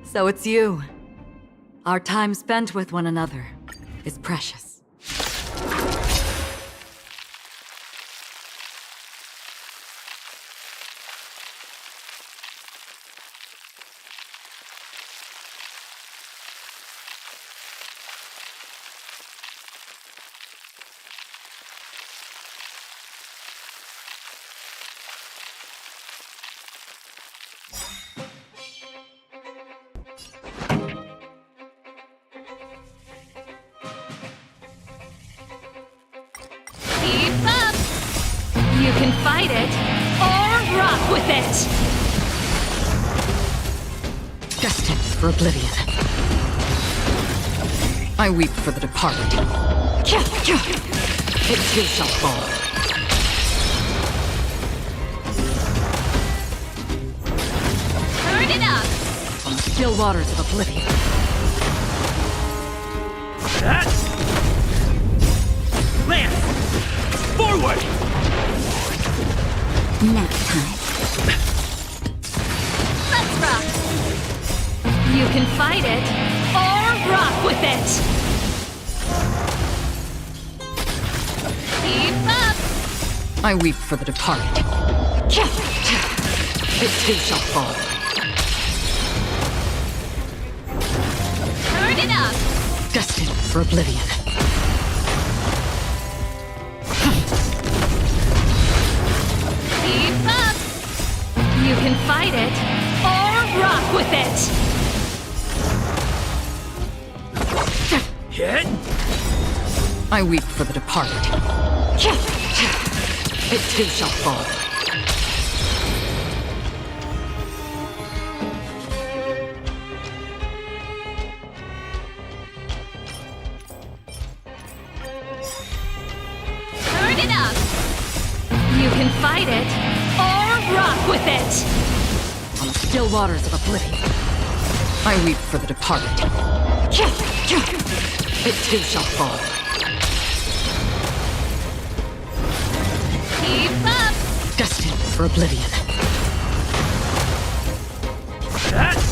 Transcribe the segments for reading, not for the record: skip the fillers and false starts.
So it's you. Our time spent with one another is precious. Keep up! You can fight it, or rock with it! Destined for oblivion. I weep for the departed. It too shall fall. Turn it up! On the still waters of oblivion. Lance! Forward! Nap time. Let's rock! You can fight it, or rock with it! Keep up! I weep for the departed. It too shall fall. Turn it up! Destined for oblivion. Keep up! You can fight it, or rock with it! Hit! I weep for the departed. It too shall fall. Turn it up! You can fight it, or rock with it! On the still waters of oblivion. I weep for the departed. It too shall fall. Keep up! Destined for oblivion. Lance!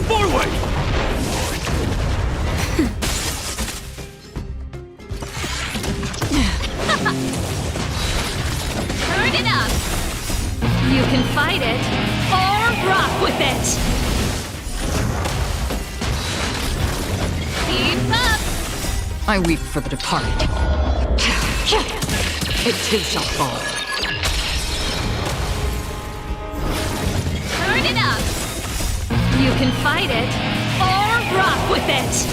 Forward! Turn it up! You can fight it, or rock with it! Keep up! I weep for the departed. It too shall fall. Turn it up! You can fight it, or rock with it!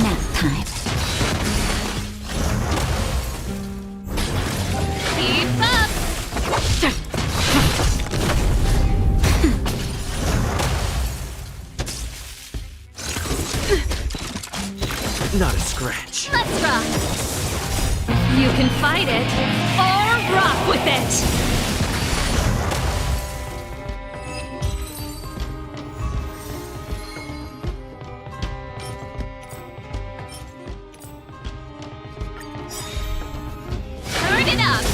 Nap time. Keep up! Not a scratch. Let's rock! You can fight it, or rock with it! Turn it up!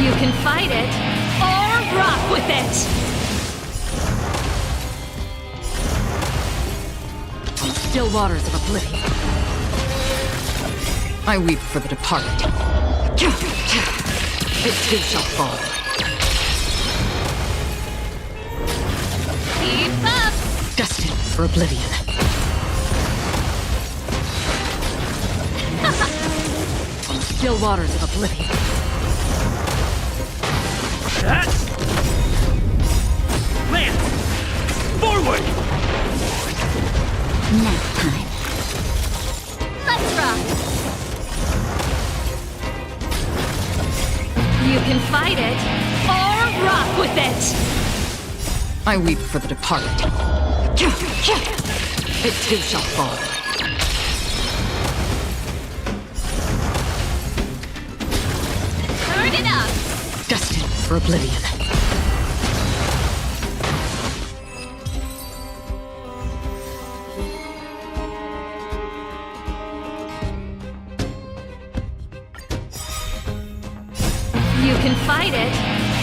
You can fight it, or rock with it! On the still waters of oblivion. I weep for the departed. It too shall fall. Keep up! Destined for oblivion. On the still waters of oblivion. Lance! Forward! Nap time. Let's rock! You can fight it, or rock with it! I weep for the departed. It too shall fall. Turn it up! Destined for oblivion. You can fight it,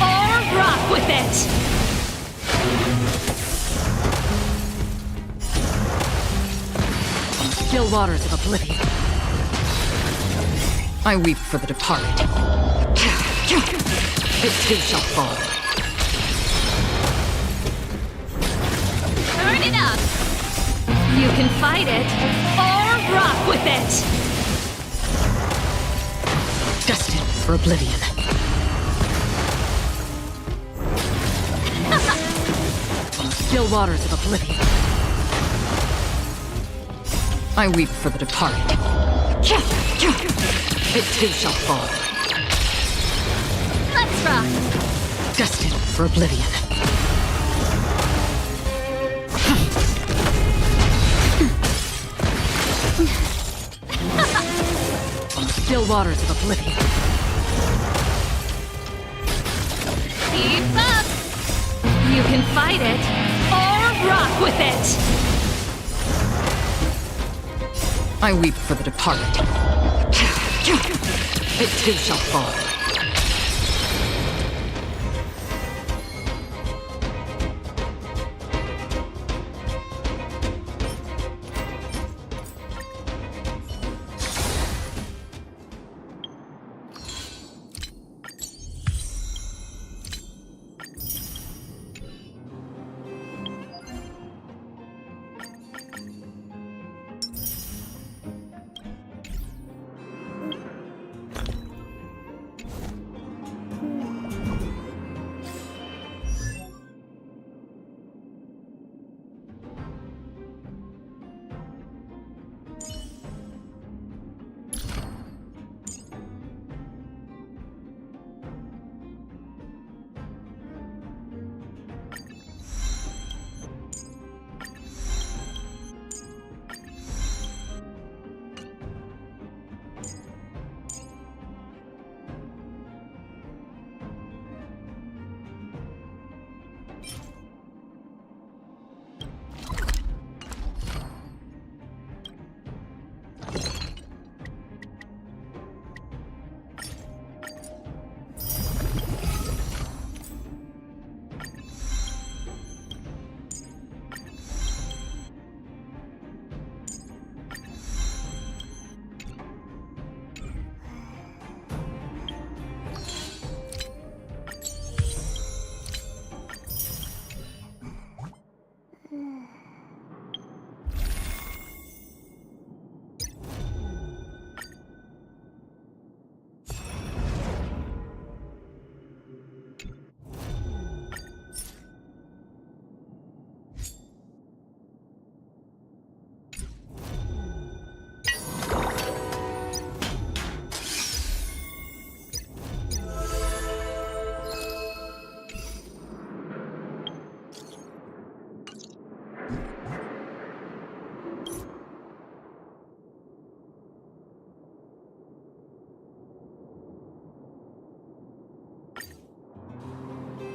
or rock with it! Still waters of oblivion. I weep for the departed. It too shall fall. Turn it up! You can fight it, or rock with it! Destined for oblivion. Still waters of oblivion. I weep for the departed. It too shall fall. Let's rock! Destined for oblivion. Still waters of oblivion. Keep up! You can fight it, or rock with it! I weep for the departed. It too shall fall.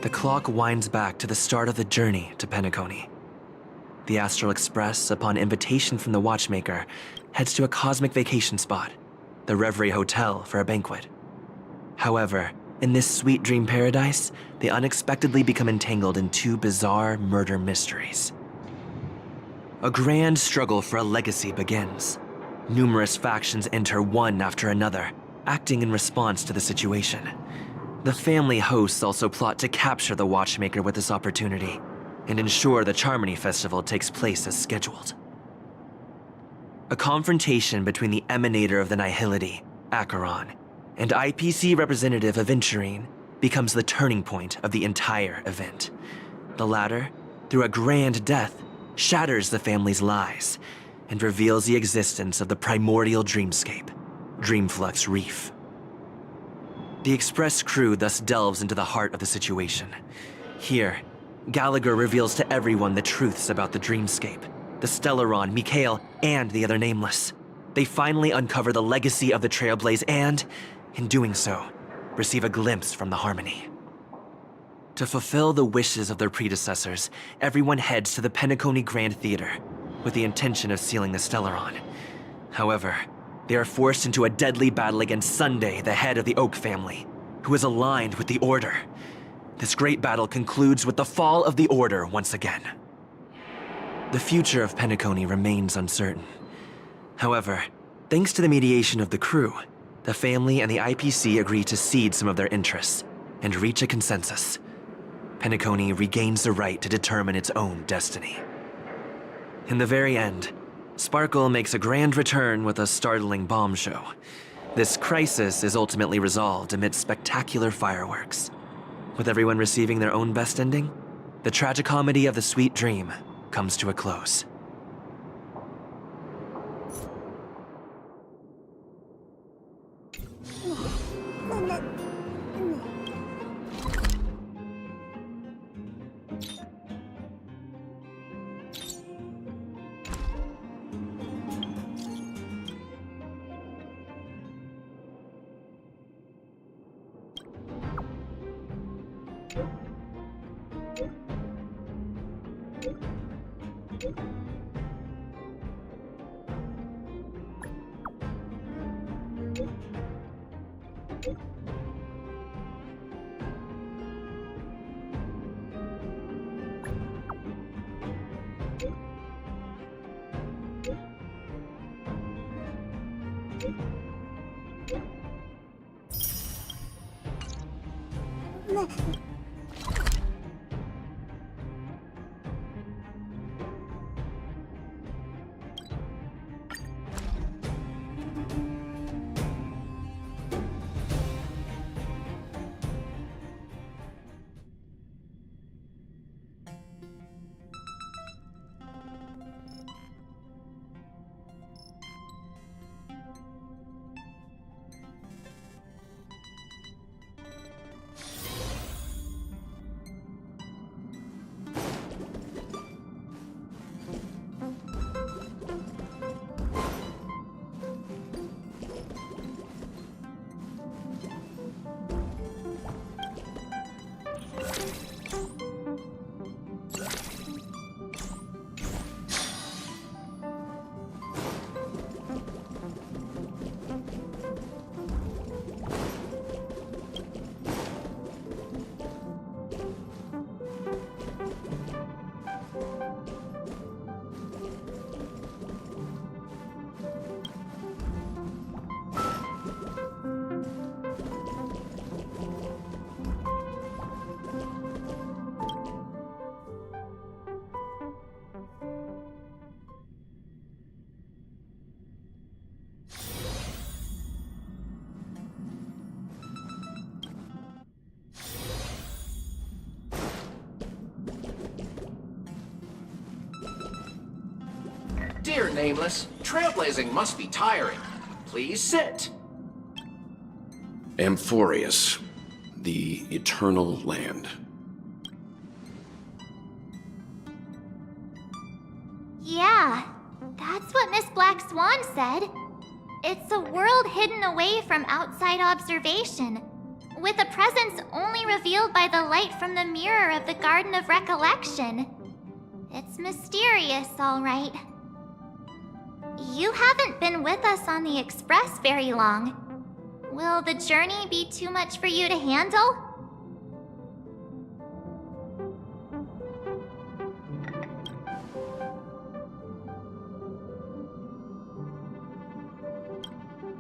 The clock winds back to the start of the journey to Penacony. The Astral Express, upon invitation from the watchmaker, heads to a cosmic vacation spot, the Reverie Hotel, for a banquet. However, in this sweet dream paradise, they unexpectedly become entangled in two bizarre murder mysteries. A grand struggle for a legacy begins. Numerous factions enter one after another, acting in response to the situation. The family hosts also plot to capture the watchmaker with this opportunity and ensure the Charmony Festival takes place as scheduled. A confrontation between the emanator of the Nihility, Acheron, and IPC representative Aventurine becomes the turning point of the entire event. The latter, through a grand death, shatters the family's lies and reveals the existence of the primordial dreamscape, Dreamflux Reef. The Express crew thus delves into the heart of the situation. Here, Gallagher reveals to everyone the truths about the dreamscape, the Stellaron, Mikhail, and the other Nameless. They finally uncover the legacy of the Trailblaze and, in doing so, receive a glimpse from the Harmony. To fulfill the wishes of their predecessors, everyone heads to the Penacony Grand Theater with the intention of sealing the Stellaron. However, they are forced into a deadly battle against Sunday, the head of the Oak family, who is aligned with the Order. This great battle concludes with the fall of the Order once again. The future of Penacony remains uncertain. However, thanks to the mediation of the crew, the family and the IPC agree to cede some of their interests and reach a consensus. Penacony regains the right to determine its own destiny. In the very end, Sparkle makes a grand return with a startling bomb show. This crisis is ultimately resolved amidst spectacular fireworks. With everyone receiving their own best ending, the tragicomedy of the sweet dream comes to a close. Dear Nameless, trailblazing must be tiring. Please sit. Amphorius, the Eternal Land. Yeah, that's what Miss Black Swan said. It's a world hidden away from outside observation, with a presence only revealed by the light from the mirror of the Garden of Recollection. It's mysterious, all right. You haven't been with us on the Express very long. Will the journey be too much for you to handle?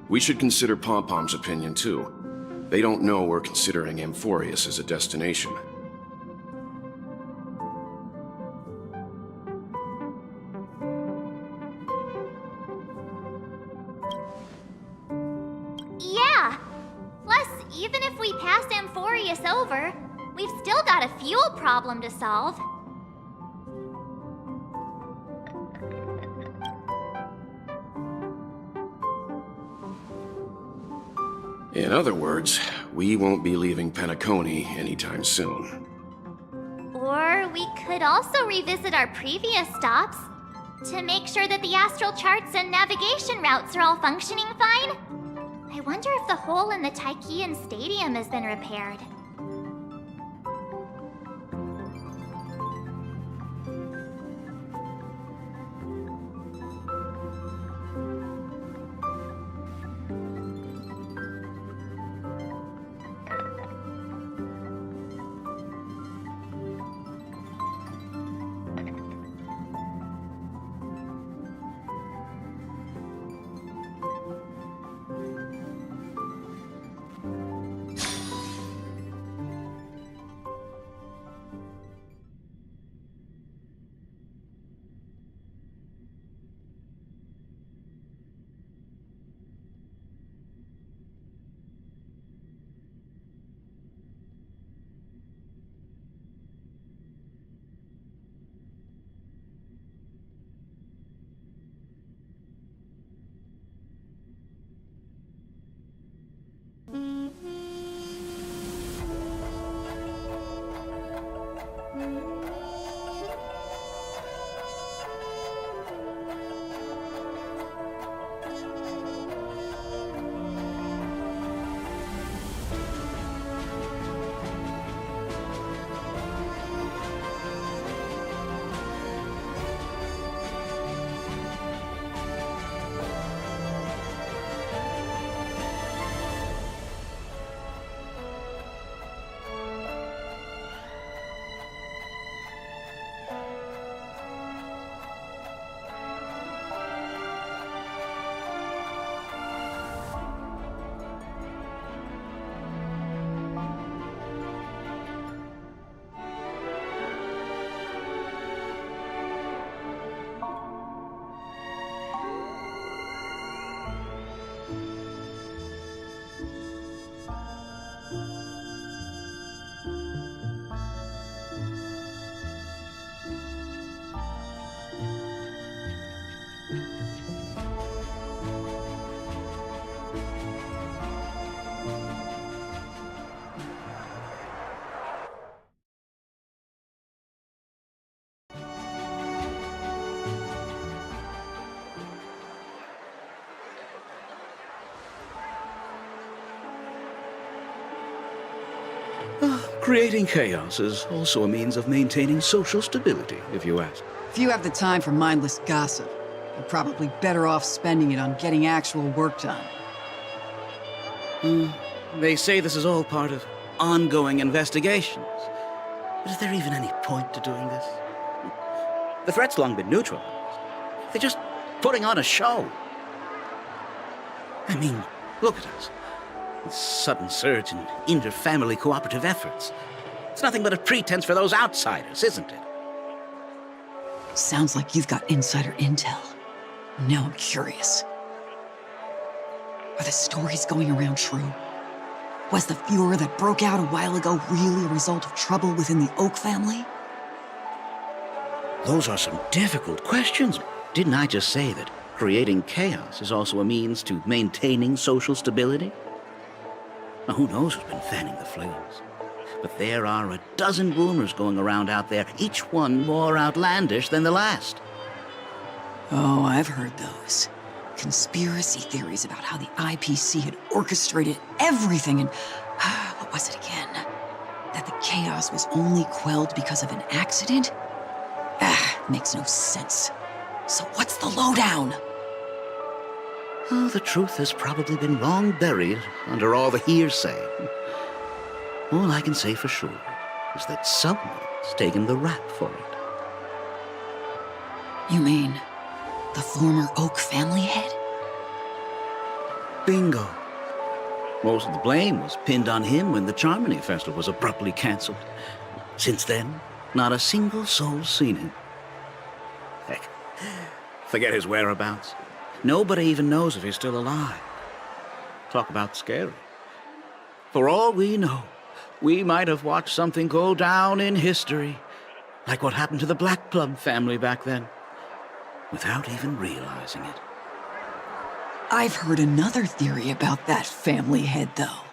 We should consider Pom-Pom's opinion too. They don't know we're considering Amphorius as a destination. Yeah! Plus, even if we pass Amphorius over, we've still got a fuel problem to solve. In other words, we won't be leaving Penacony anytime soon. Or we could also revisit our previous stops to make sure that the astral charts and navigation routes are all functioning fine. I wonder if the hole in the Tychean Stadium has been repaired. Creating chaos is also a means of maintaining social stability, if you ask. If you have the time for mindless gossip, you're probably better off spending it on getting actual work done. They say this is all part of ongoing investigations. But is there even any point to doing this? The threat's long been neutralized. They're just putting on a show. I mean, look at us. This sudden surge in inter-family cooperative efforts. It's nothing but a pretense for those outsiders, isn't it? Sounds like you've got insider intel. Now I'm curious. Are the stories going around true? Was the furor that broke out a while ago really a result of trouble within the Oak family? Those are some difficult questions. Didn't I just say that creating chaos is also a means to maintaining social stability? Now, who knows who's been fanning the flames? But there are a dozen rumors going around out there, each one more outlandish than the last. Oh, I've heard those. Conspiracy theories about how the IPC had orchestrated everything and... what was it again? That the chaos was only quelled because of an accident? Makes no sense. So what's the lowdown? Oh, the truth has probably been long buried under all the hearsay. All I can say for sure is that someone's taken the rap for it. You mean the former Oak family head? Bingo. Most of the blame was pinned on him when the Charmony Festival was abruptly cancelled. Since then, not a single soul's seen him. Heck, forget his whereabouts. Nobody even knows if he's still alive. Talk about scary. For all we know, we might have watched something go down in history, like what happened to the Black Plum family back then, without even realizing it. I've heard another theory about that family head, though.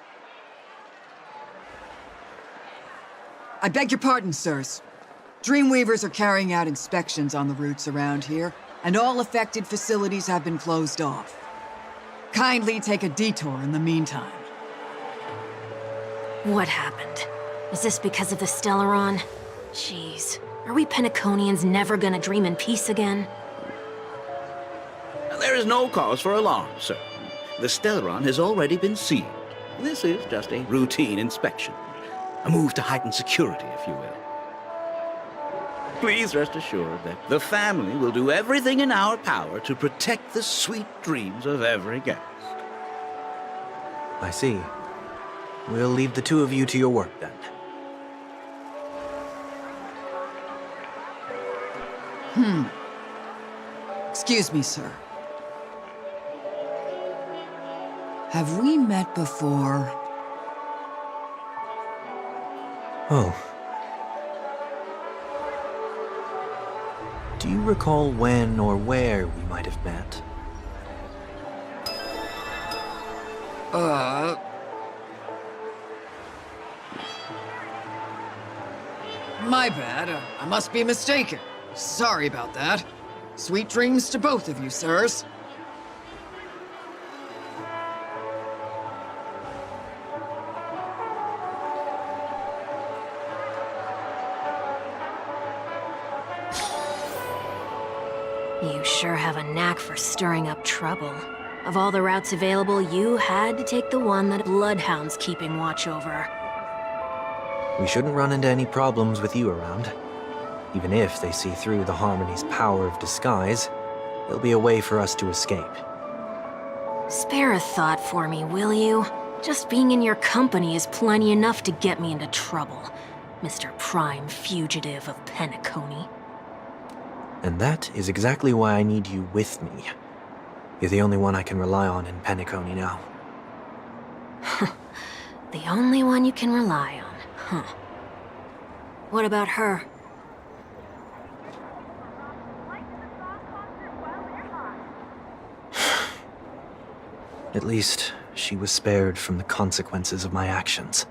I beg your pardon, sirs. Dreamweavers are carrying out inspections on the routes around here, and all affected facilities have been closed off. Kindly take a detour in the meantime. What happened? Is this because of the Stellaron? Jeez, are we Penaconians never gonna dream in peace again? There is no cause for alarm, sir. The Stellaron has already been sealed. This is just a routine inspection. A move to heighten security, if you will. Please rest assured that the family will do everything in our power to protect the sweet dreams of every guest. I see. We'll leave the two of you to your work then. Excuse me, sir. Have we met before? Oh. Do you recall when or where we might have met? My bad. I must be mistaken. Sorry about that. Sweet dreams to both of you, sirs. You sure have a knack for stirring up trouble. Of all the routes available, you had to take the one that Bloodhound's keeping watch over. We shouldn't run into any problems with you around. Even if they see through the Harmony's power of disguise, there'll be a way for us to escape. Spare a thought for me, will you? Just being in your company is plenty enough to get me into trouble, Mr. Prime Fugitive of Penacony. And that is exactly why I need you with me. You're the only one I can rely on in Penacony now. The only one you can rely on, huh? What about her? At least, she was spared from the consequences of my actions.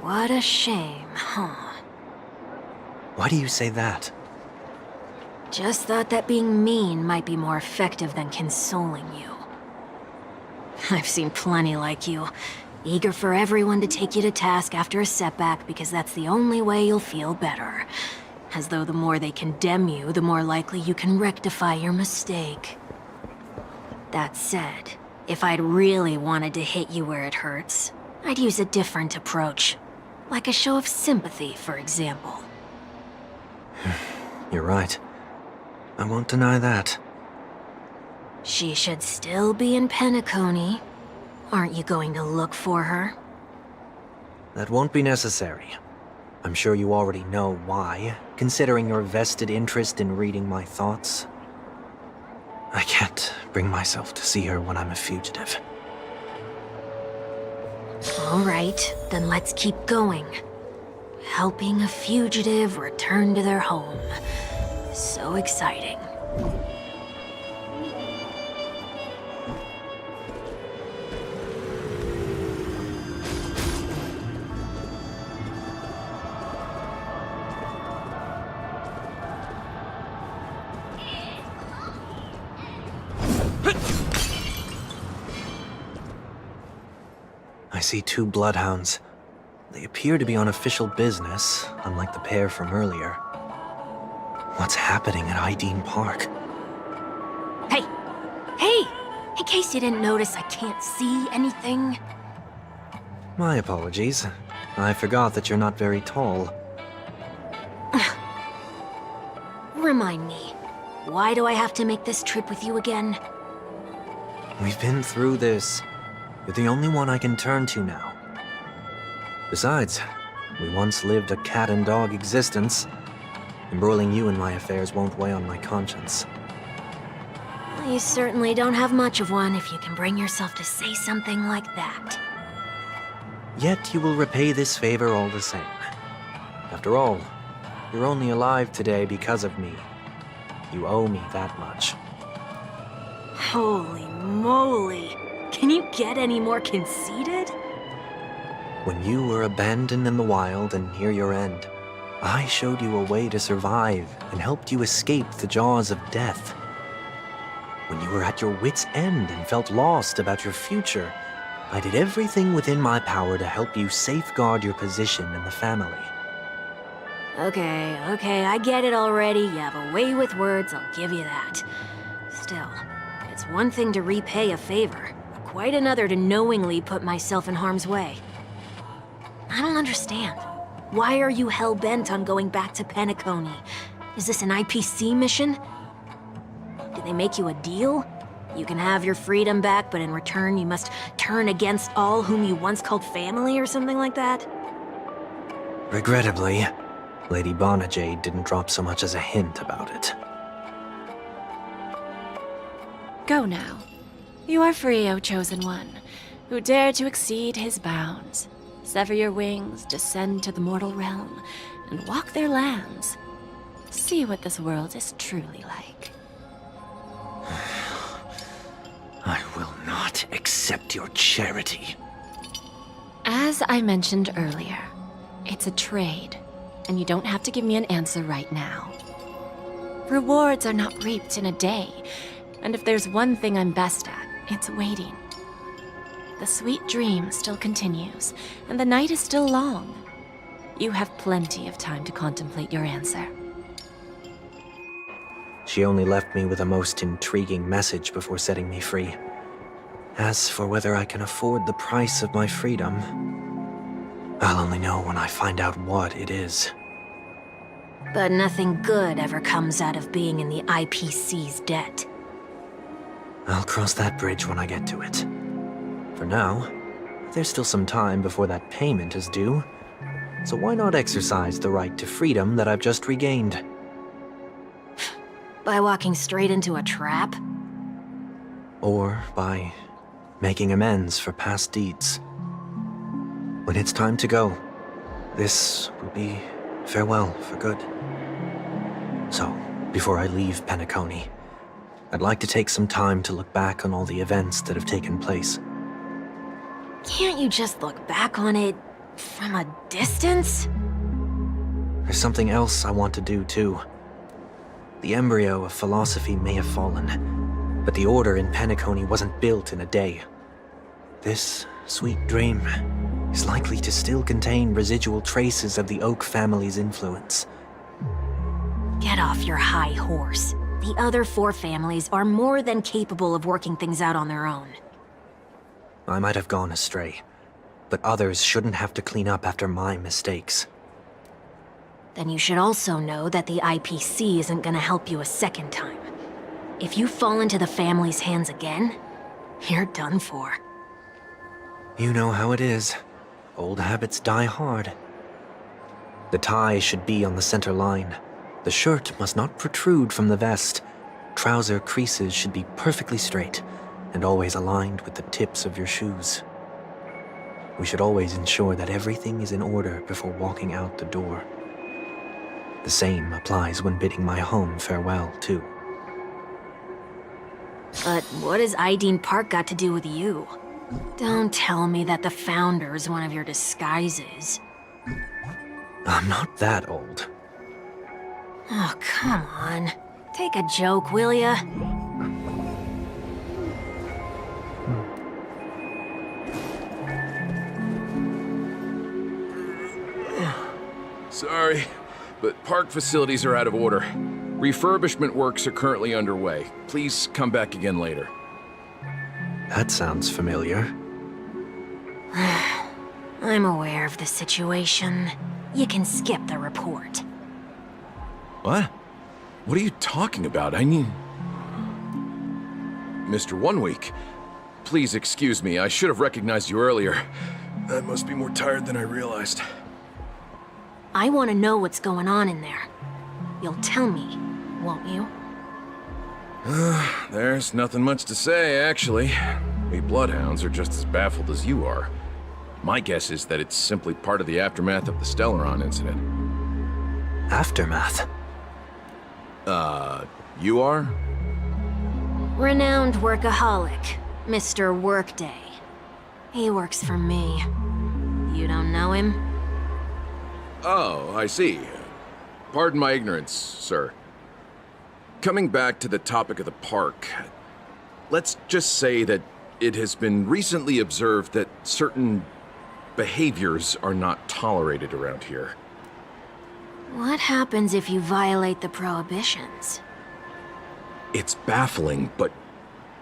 What a shame, huh? Why do you say that? Just thought that being mean might be more effective than consoling you. I've seen plenty like you, eager for everyone to take you to task after a setback because that's the only way you'll feel better. As though the more they condemn you, the more likely you can rectify your mistake. That said, if I'd really wanted to hit you where it hurts, I'd use a different approach. Like a show of sympathy, for example. You're right. I won't deny that. She should still be in Penacony. Aren't you going to look for her? That won't be necessary. I'm sure you already know why, considering your vested interest in reading my thoughts. I can't bring myself to see her when I'm a fugitive. All right, then let's keep going. Helping a fugitive return to their home. So exciting. I see 2 bloodhounds. They appear to be on official business, unlike the pair from earlier. What's happening at Ideen Park? Hey! Hey! In case you didn't notice, I can't see anything. My apologies. I forgot that you're not very tall. Remind me, why do I have to make this trip with you again? We've been through this. You're the only one I can turn to now. Besides, we once lived a cat-and-dog existence. Embroiling you in my affairs won't weigh on my conscience. You certainly don't have much of one if you can bring yourself to say something like that. Yet you will repay this favor all the same. After all, you're only alive today because of me. You owe me that much. Holy moly! Can you get any more conceited? When you were abandoned in the wild and near your end, I showed you a way to survive and helped you escape the jaws of death. When you were at your wit's end and felt lost about your future, I did everything within my power to help you safeguard your position in the family. Okay, I get it already. You have a way with words, I'll give you that. Still, it's one thing to repay a favor, but quite another to knowingly put myself in harm's way. I don't understand. Why are you hell-bent on going back to Penacony? Is this an IPC mission? Did they make you a deal? You can have your freedom back, but in return you must turn against all whom you once called family or something like that? Regrettably, Lady Bonajade didn't drop so much as a hint about it. Go now. You are free, O Chosen One, who dare to exceed his bounds. Sever your wings, descend to the mortal realm, and walk their lands. See what this world is truly like. I will not accept your charity. As I mentioned earlier, it's a trade, and you don't have to give me an answer right now. Rewards are not reaped in a day, and if there's one thing I'm best at, it's waiting. The sweet dream still continues, and the night is still long. You have plenty of time to contemplate your answer. She only left me with a most intriguing message before setting me free. As for whether I can afford the price of my freedom, I'll only know when I find out what it is. But nothing good ever comes out of being in the IPC's debt. I'll cross that bridge when I get to it. For now, there's still some time before that payment is due, so why not exercise the right to freedom that I've just regained? By walking straight into a trap? Or by making amends for past deeds. When it's time to go, this will be farewell for good. So, before I leave Penacony, I'd like to take some time to look back on all the events that have taken place. Can't you just look back on it from a distance? There's something else I want to do, too. The embryo of philosophy may have fallen, but the order in Penacony wasn't built in a day. This sweet dream is likely to still contain residual traces of the Oak family's influence. Get off your high horse. The other 4 families are more than capable of working things out on their own. I might have gone astray, but others shouldn't have to clean up after my mistakes. Then you should also know that the IPC isn't gonna help you a second time. If you fall into the family's hands again, you're done for. You know how it is. Old habits die hard. The tie should be on the center line. The shirt must not protrude from the vest. Trouser creases should be perfectly straight and always aligned with the tips of your shoes. We should always ensure that everything is in order before walking out the door. The same applies when bidding my home farewell, too. But what has Ideen Park got to do with you? Don't tell me that the Founder's one of your disguises. I'm not that old. Oh, come on. Take a joke, will ya? Sorry, but park facilities are out of order. Refurbishment works are currently underway. Please come back again later. That sounds familiar. I'm aware of the situation. You can skip the report. What? What are you talking about? I mean... Mr. 1 Week, please excuse me. I should have recognized you earlier. I must be more tired than I realized. I want to know what's going on in there. You'll tell me, won't you? There's nothing much to say, actually. We Bloodhounds are just as baffled as you are. My guess is that it's simply part of the aftermath of the Stellaron incident. Aftermath? You are? Renowned workaholic, Mr. Workday. He works for me. You don't know him? Oh, I see. Pardon my ignorance, sir. Coming back to the topic of the park, let's just say that it has been recently observed that certain behaviors are not tolerated around here. What happens if you violate the prohibitions? It's baffling, but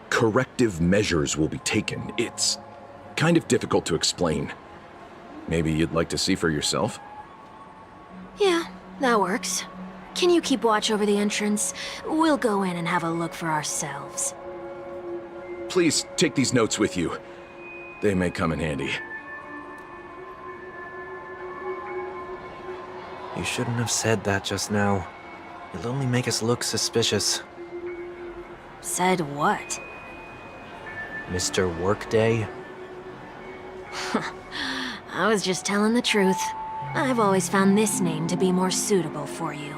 corrective measures will be taken. It's kind of difficult to explain. Maybe you'd like to see for yourself? Yeah, that works. Can you keep watch over the entrance? We'll go in and have a look for ourselves. Please take these notes with you. They may come in handy. You shouldn't have said that just now. It'll only make us look suspicious. Said what? Mr. Workday? I was just telling the truth. I've always found this name to be more suitable for you.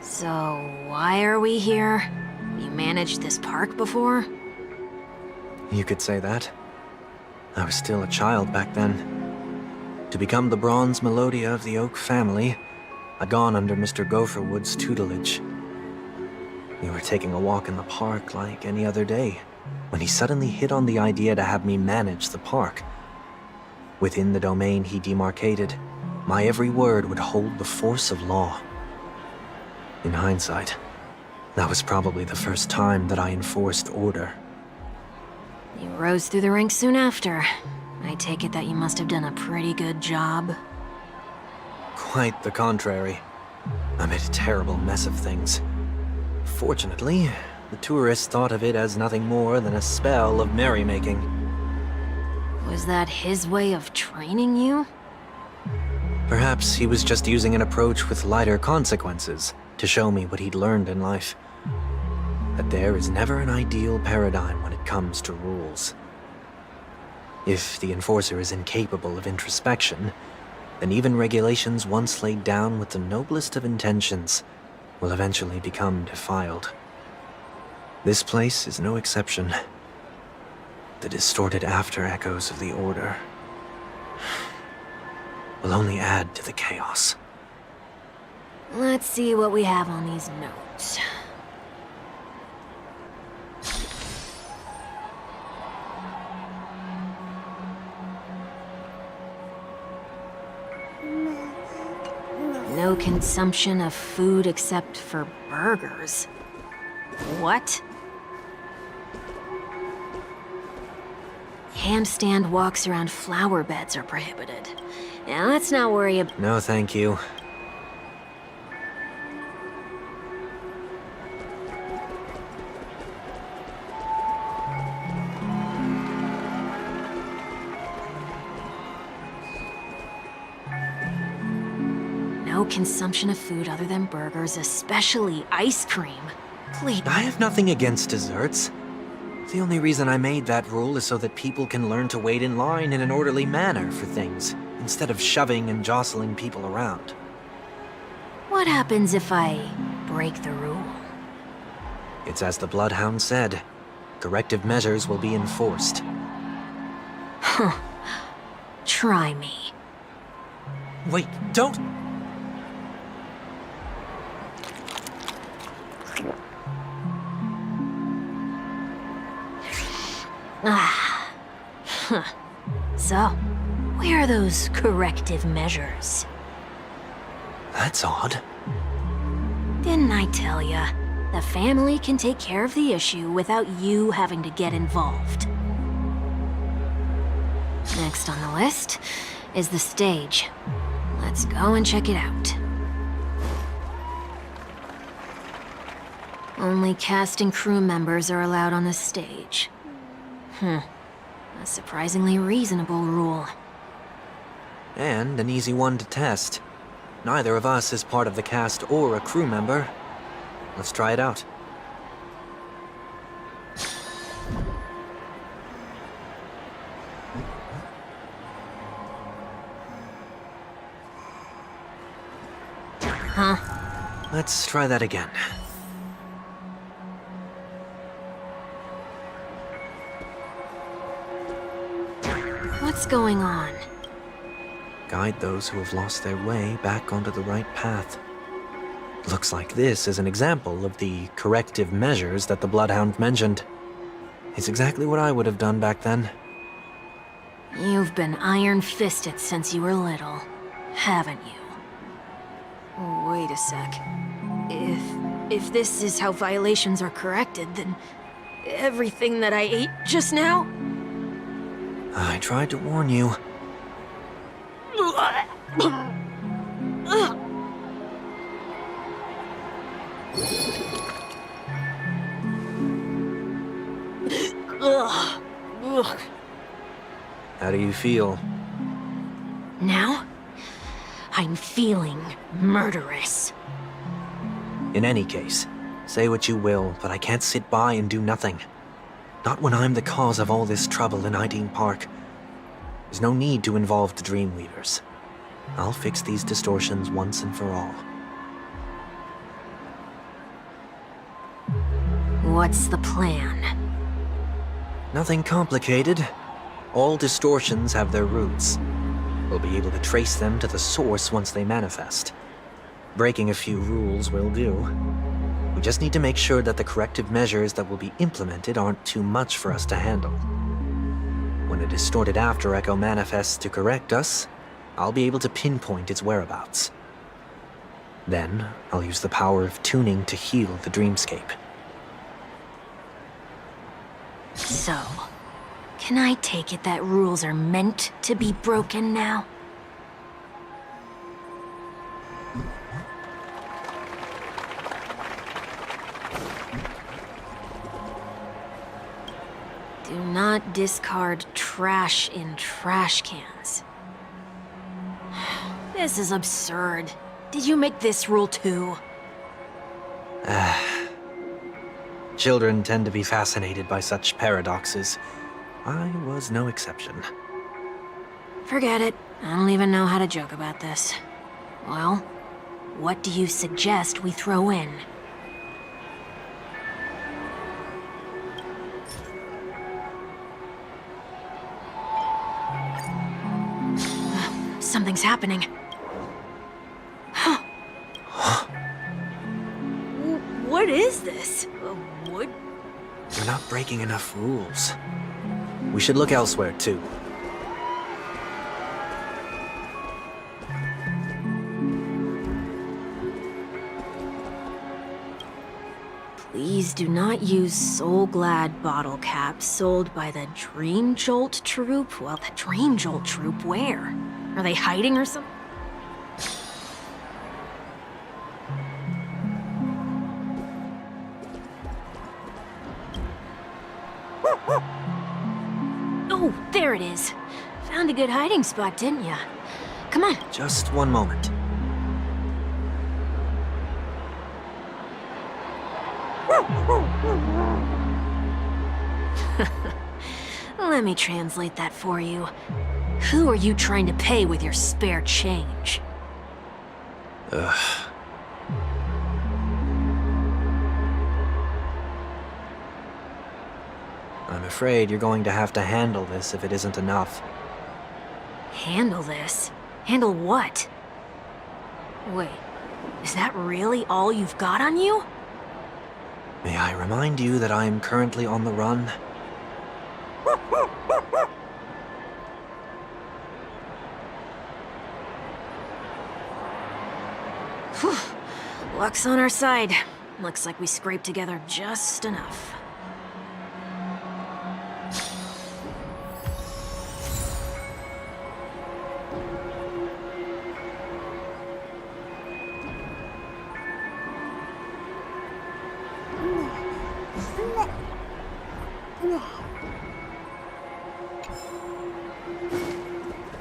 So, why are we here? You managed this park before? You could say that. I was still a child back then. To become the bronze Melodia of the Oak family, I'd gone under Mr. Gopherwood's tutelage. We were taking a walk in the park like any other day, when he suddenly hit on the idea to have me manage the park. Within the domain he demarcated, my every word would hold the force of law. In hindsight, that was probably the first time that I enforced order. You rose through the ranks soon after. I take it that you must have done a pretty good job. Quite the contrary. I made a terrible mess of things. Fortunately, the tourists thought of it as nothing more than a spell of merrymaking. Was that his way of training you? Perhaps he was just using an approach with lighter consequences to show me what he'd learned in life. That there is never an ideal paradigm when it comes to rules. If the enforcer is incapable of introspection, then even regulations once laid down with the noblest of intentions will eventually become defiled. This place is no exception. The distorted after echoes of the Order will only add to the chaos. Let's see what we have on these notes. No consumption of food except for burgers. What? Handstand walks around flower beds are prohibited. Now let's not worry about— No, thank you. no consumption of food other than burgers, especially ice cream. Please. I have nothing against desserts. The only reason I made that rule is so that people can learn to wait in line in an orderly manner for things, instead of shoving and jostling people around. What happens if I break the rule? It's as the Bloodhound said. Corrective measures will be enforced. Huh. Try me. Wait, don't... Ah. Huh. So, where are those corrective measures? That's odd. Didn't I tell ya? The family can take care of the issue without you having to get involved. Next on the list is the stage. Let's go and check it out. Only cast and crew members are allowed on the stage. A surprisingly reasonable rule. And an easy one to test. Neither of us is part of the cast or a crew member. Let's try it out. Huh? Let's try that again. What's going on? Guide those who have lost their way back onto the right path. Looks like this is an example of the corrective measures that the Bloodhound mentioned. It's exactly what I would have done back then. You've been iron-fisted since you were little, haven't you? Wait a sec. If this is how violations are corrected, then everything that I ate just now? I tried to warn you. How do you feel? Now? I'm feeling murderous. In any case, say what you will, but I can't sit by and do nothing. Not when I'm the cause of all this trouble in Ideen Park. There's no need to involve the Dreamweavers. I'll fix these distortions once and for all. What's the plan? Nothing complicated. All distortions have their roots. We'll be able to trace them to the source once they manifest. Breaking a few rules will do. We just need to make sure that the corrective measures that will be implemented aren't too much for us to handle. When a distorted after echo manifests to correct us, I'll be able to pinpoint its whereabouts. Then, I'll use the power of tuning to heal the dreamscape. So, can I take it that rules are meant to be broken now? Do not discard trash in trash cans. This is absurd. Did you make this rule too? Children tend to be fascinated by such paradoxes. I was no exception. Forget it. I don't even know how to joke about this. Well, what do you suggest we throw in? Something's happening. What is this? Wood? You're not breaking enough rules. We should look elsewhere, too. Please do not use Soul Glad bottle caps sold by the Dream Jolt Troop. Well, the Dream Jolt Troop, where? Are they hiding or something? Oh, there it is. Found a good hiding spot, didn't ya? Come on. Just one moment. Let me translate that for you. Who are you trying to pay with your spare change? Ugh. I'm afraid you're going to have to handle this if it isn't enough. Handle this? Handle what? Wait, is that really all you've got on you? May I remind you that I am currently on the run? Whew. Luck's on our side. Looks like we scraped together just enough.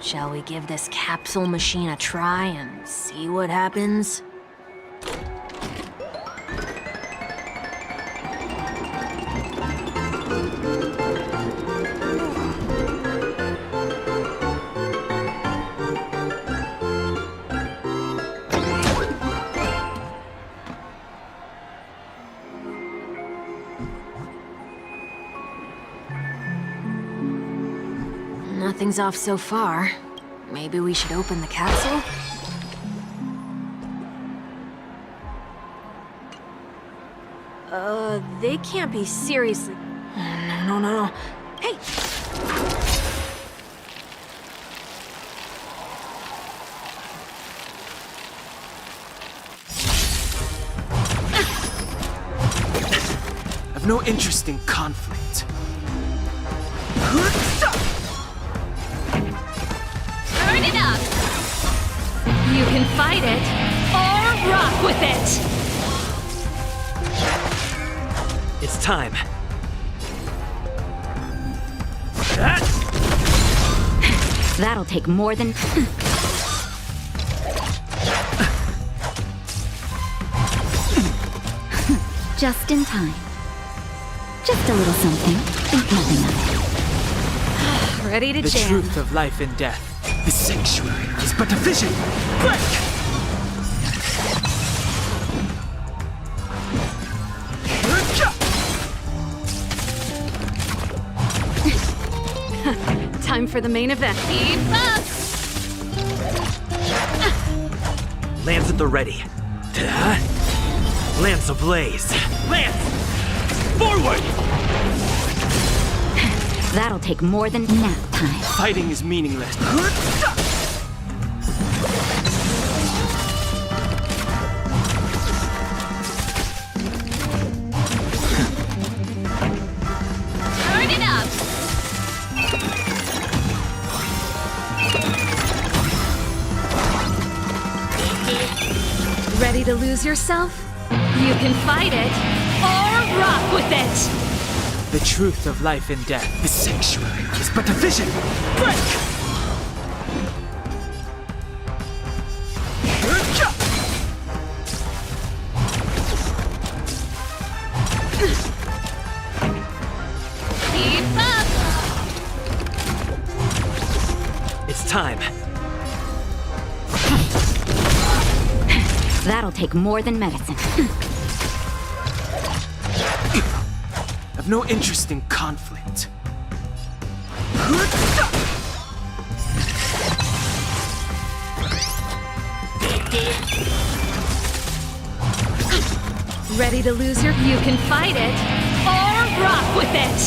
Shall we give this capsule machine a try and see what happens? Nothing's off so far. Maybe we should open the capsule? They can't be seriously... No. Hey! I've no interest in conflict. Turn it up! You can fight it, or rock with it! It's time. That'll take more than... Just in time. Just a little something. Think nothing of it. Ready to The jam. truth of life and death. The sanctuary is but a vision. Break! Time for the main event. Keep up! Lance at the ready. Lance ablaze. Lance! Forward! That'll take more than nap time. Fighting is meaningless. Turn it up! Ready to lose yourself? You can fight it, or rock with it! The truth of life and death. The sanctuary is but a vision. Break! Keep up! It's time. That'll take more than medicine. I've no interest in conflict. Ready to lose your... You can fight it, or rock with it!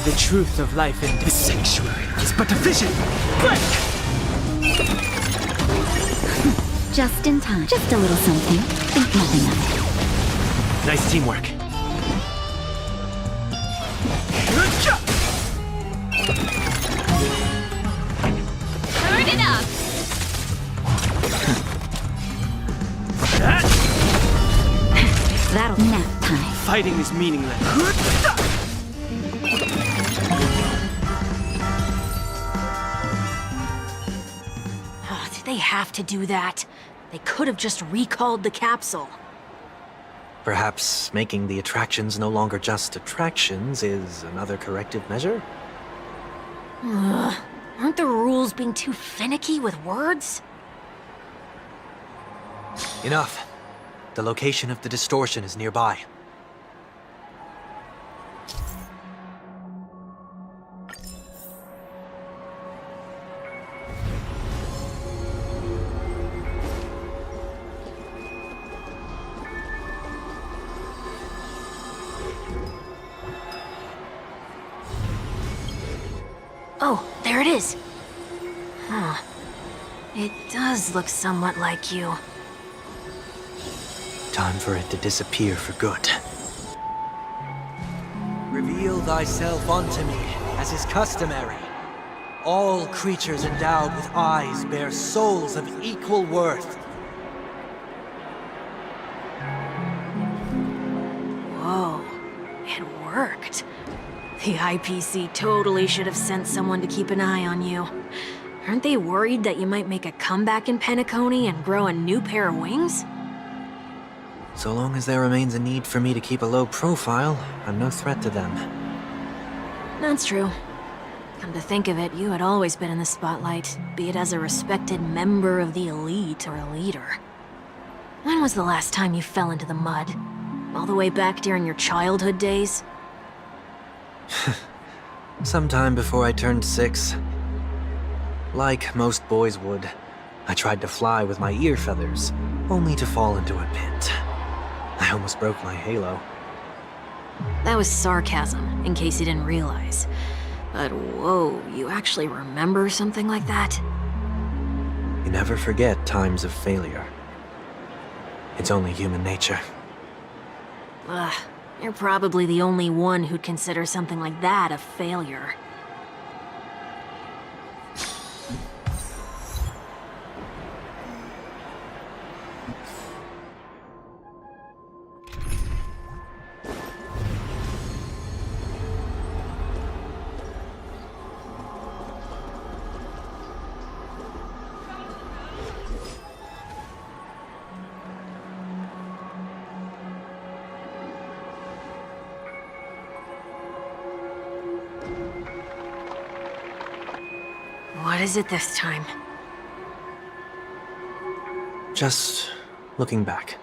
The truth of life in this sanctuary is but a vision. Break! Just in time. Just a little something. Think nothing of it. Nice teamwork. Turn it up! That'll nap time. Fighting is meaningless. Oh, did they have to do that? They could have just recalled the capsule. Perhaps making the attractions no longer just attractions is another corrective measure? Ugh. Aren't the rules being too finicky with words? Enough. The location of the distortion is nearby. Oh, there it is. Huh. It does look somewhat like you. Time for it to disappear for good. Reveal thyself unto me, as is customary. All creatures endowed with eyes bear souls of equal worth. Whoa, it worked. The IPC totally should have sent someone to keep an eye on you. Aren't they worried that you might make a comeback in Penacony and grow a new pair of wings? So long as there remains a need for me to keep a low profile, I'm no threat to them. That's true. Come to think of it, you had always been in the spotlight, be it as a respected member of the elite or a leader. When was the last time you fell into the mud? All the way back during your childhood days? Sometime before I turned 6. Like most boys would, I tried to fly with my ear feathers, only to fall into a pit. I almost broke my halo. That was sarcasm, in case you didn't realize. But whoa, you actually remember something like that? You never forget times of failure. It's only human nature. Ugh, you're probably the only one who'd consider something like that a failure. What is it this time? Just looking back.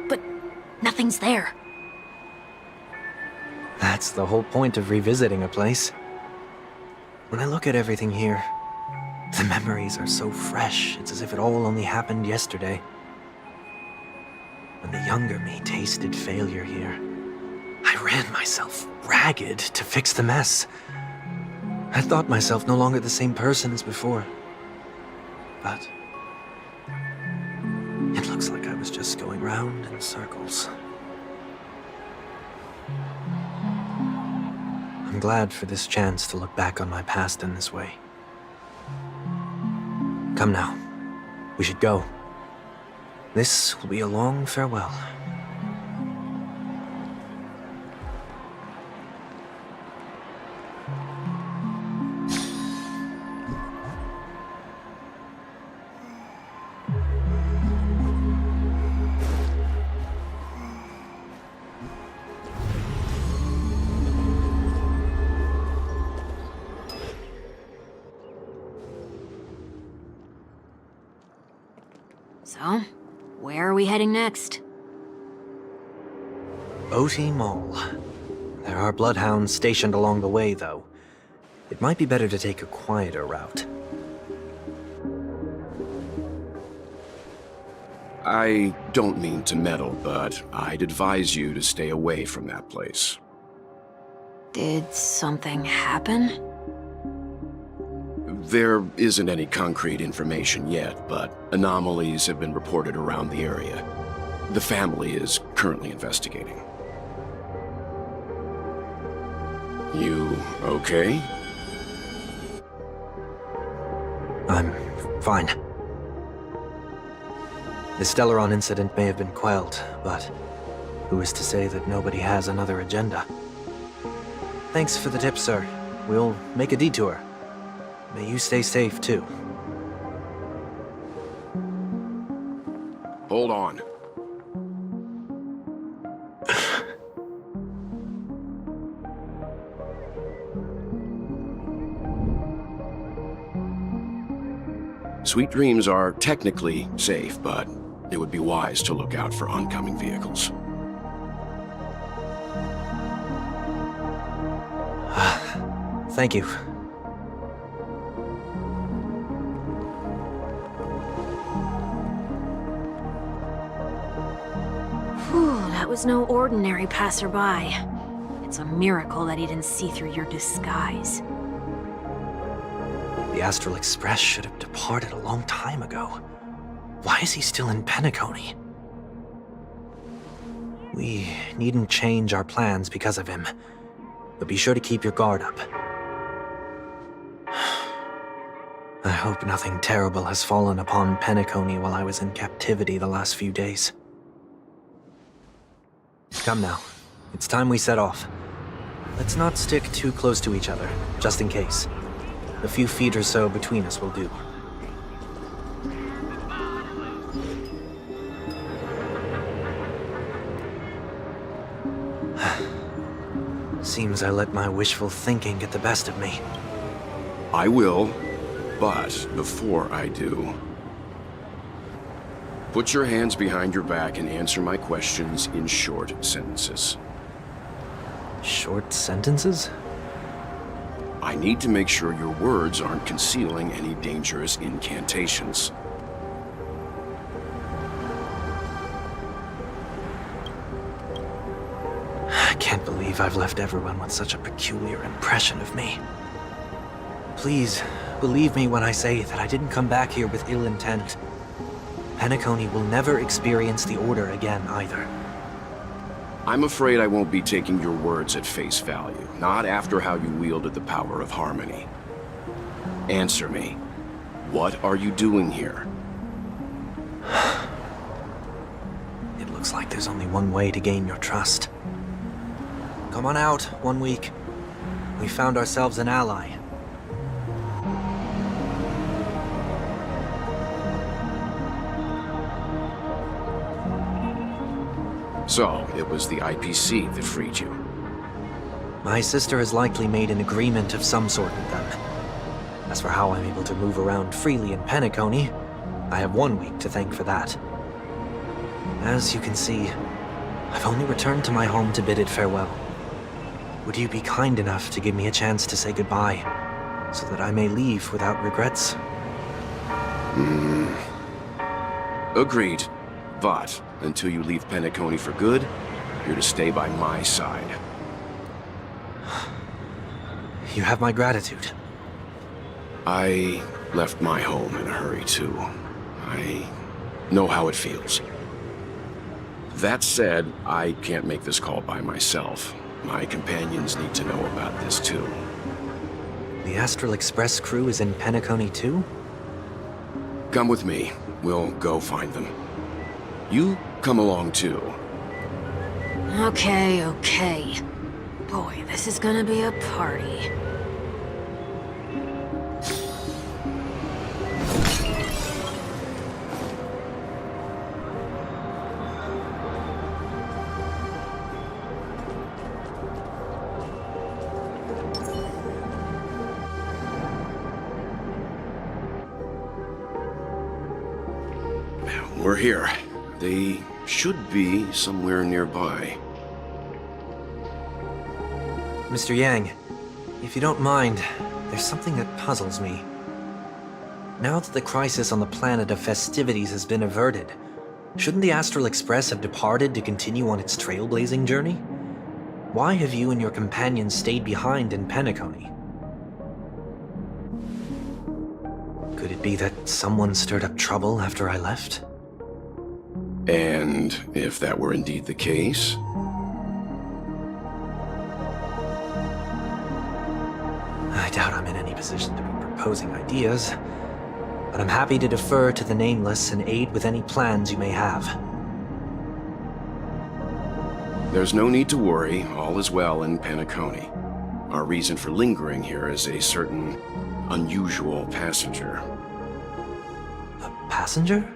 But nothing's there. That's the whole point of revisiting a place. When I look at everything here, the memories are so fresh, it's as if it all only happened yesterday. When the younger me tasted failure here, I ran myself ragged to fix the mess. I thought myself no longer the same person as before. But it looks like I was just going round in circles. I'm glad for this chance to look back on my past in this way. Come now, we should go. This will be a long farewell. So, where are we heading next? OT Mall. There are bloodhounds stationed along the way, though. It might be better to take a quieter route. I don't mean to meddle, but I'd advise you to stay away from that place. Did something happen? There isn't any concrete information yet, but anomalies have been reported around the area. The family is currently investigating. You okay? I'm fine. The Stellaron incident may have been quelled, but who is to say that nobody has another agenda? Thanks for the tip, sir. We'll make a detour. May you stay safe, too. Hold on. Sweet Dreams are technically safe, but it would be wise to look out for oncoming vehicles. Thank you. Whew, that was no ordinary passerby. It's a miracle that he didn't see through your disguise. The Astral Express should have departed a long time ago. Why is he still in Penacony? We needn't change our plans because of him, but be sure to keep your guard up. I hope nothing terrible has fallen upon Penacony while I was in captivity the last few days. Come now, it's time we set off. Let's not stick too close to each other, just in case. A few feet or so between us will do. Seems I let my wishful thinking get the best of me. I will, but before I do, put your hands behind your back and answer my questions in short sentences. Short sentences? I need to make sure your words aren't concealing any dangerous incantations. I can't believe I've left everyone with such a peculiar impression of me. Please, believe me when I say that I didn't come back here with ill intent. Penacony will never experience the Order again, either. I'm afraid I won't be taking your words at face value, not after how you wielded the power of harmony. Answer me. What are you doing here? It looks like there's only one way to gain your trust. Come on out, 1 week. We found ourselves an ally. So, it was the IPC that freed you. My sister has likely made an agreement of some sort with them. As for how I'm able to move around freely in Penacony, I have 1 week to thank for that. As you can see, I've only returned to my home to bid it farewell. Would you be kind enough to give me a chance to say goodbye, so that I may leave without regrets? Agreed. But, until you leave Penacony for good, you're to stay by my side. You have my gratitude. I left my home in a hurry, too. I know how it feels. That said, I can't make this call by myself. My companions need to know about this, too. The Astral Express crew is in Penacony, too? Come with me. We'll go find them. You come along, too. Okay, okay. Boy, this is gonna be a party. We're here. They should be somewhere nearby. Mr. Yang, if you don't mind, there's something that puzzles me. Now that the crisis on the planet of festivities has been averted, shouldn't the Astral Express have departed to continue on its trailblazing journey? Why have you and your companions stayed behind in Penacony? Could it be that someone stirred up trouble after I left? And if that were indeed the case? I doubt I'm in any position to be proposing ideas, but I'm happy to defer to the Nameless and aid with any plans you may have. There's no need to worry. All is well in Penacony. Our reason for lingering here is a certain unusual passenger. A passenger?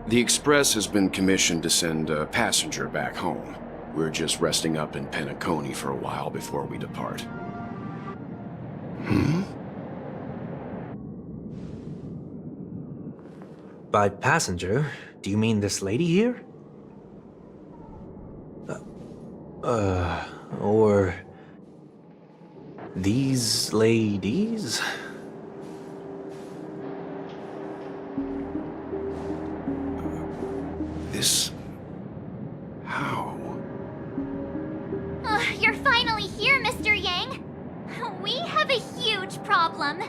The Express has been commissioned to send a passenger back home. We're just resting up in Penacony for a while before we depart. By passenger, do you mean this lady here? Or these ladies? This... how? You're finally here, Mr. Yang. We have a huge problem.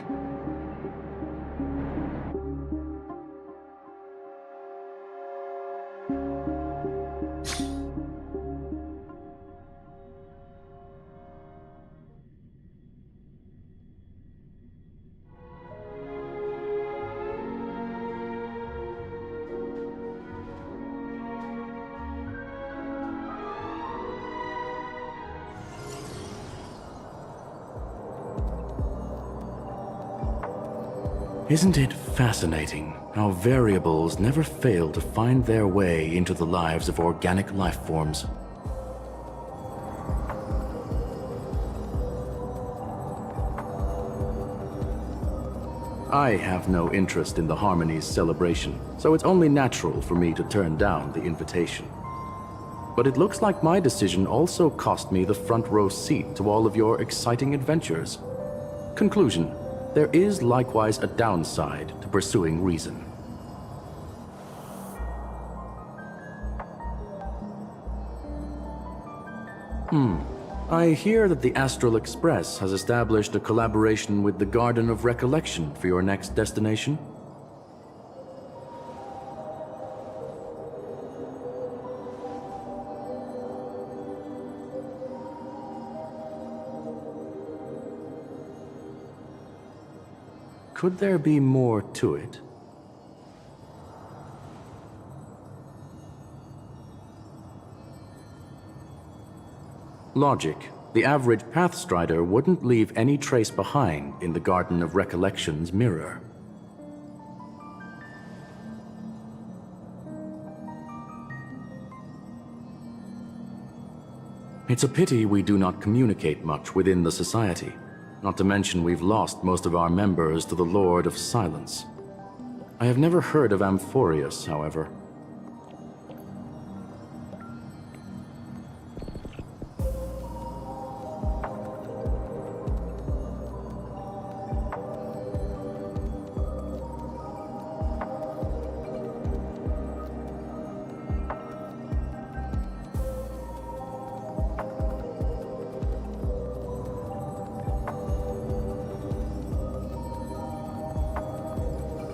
Isn't it fascinating how variables never fail to find their way into the lives of organic life forms? I have no interest in the Harmony's celebration, so it's only natural for me to turn down the invitation. But it looks like my decision also cost me the front row seat to all of your exciting adventures. Conclusion: there is likewise a downside to pursuing reason. I hear that the Astral Express has established a collaboration with the Garden of Recollection for your next destination. Could there be more to it? Logic. The average Pathstrider wouldn't leave any trace behind in the Garden of Recollection's mirror. It's a pity we do not communicate much within the society. Not to mention we've lost most of our members to the Lord of Silence. I have never heard of Amphorius, however.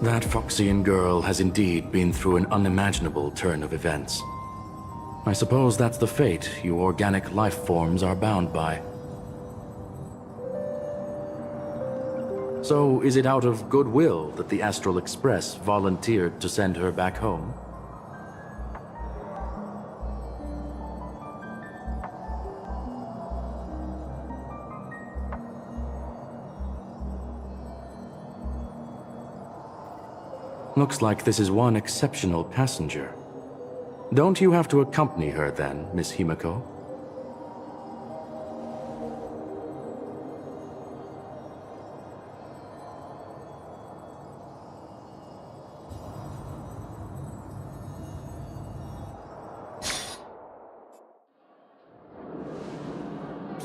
That Foxian girl has indeed been through an unimaginable turn of events. I suppose that's the fate you organic life forms are bound by. So, is it out of goodwill that the Astral Express volunteered to send her back home? Looks like this is one exceptional passenger. Don't you have to accompany her then, Miss Himiko?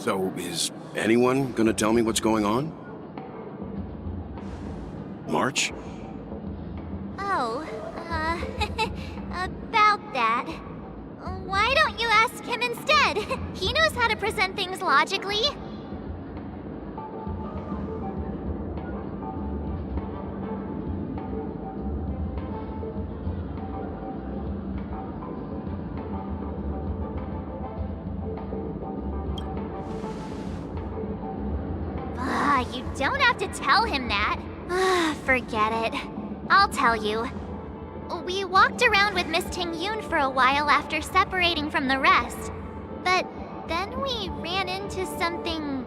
So, is anyone gonna tell me what's going on? March? Oh, about that. Why don't you ask him instead? He knows how to present things logically. You don't have to tell him that. Forget it. I'll tell you. We walked around with Miss Ting-Yoon for a while after separating from the rest. But then we ran into something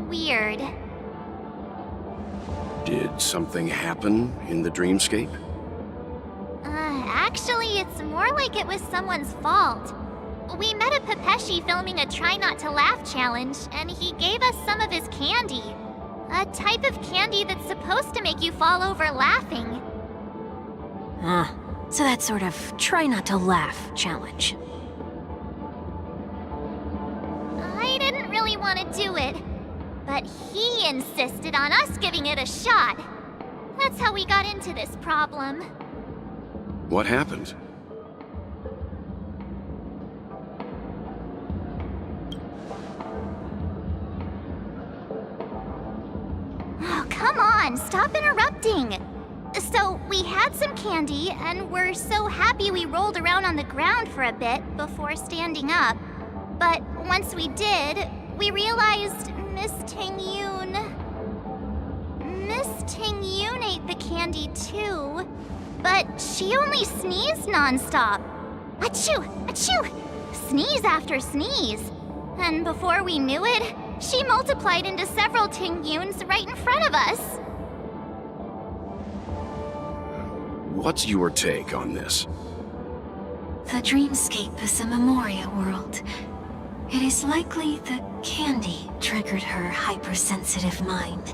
weird. Did something happen in the dreamscape? Actually, it's more like it was someone's fault. We met a Pepeshi filming a Try Not to Laugh challenge, and he gave us some of his candy. A type of candy that's supposed to make you fall over laughing. So that sort of try not to laugh challenge. I didn't really want to do it, but he insisted on us giving it a shot. That's how we got into this problem. What happened? Oh, come on, stop interrupting. So, we had some candy, and we're so happy we rolled around on the ground for a bit before standing up. But once we did, we realized Miss Ting-Yoon ate the candy too, but she only sneezed nonstop. Achoo! Achoo! Sneeze after sneeze. And before we knew it, she multiplied into several Ting-Yoons right in front of us. What's your take on this? The dreamscape is a Memoria world. It is likely the candy triggered her hypersensitive mind,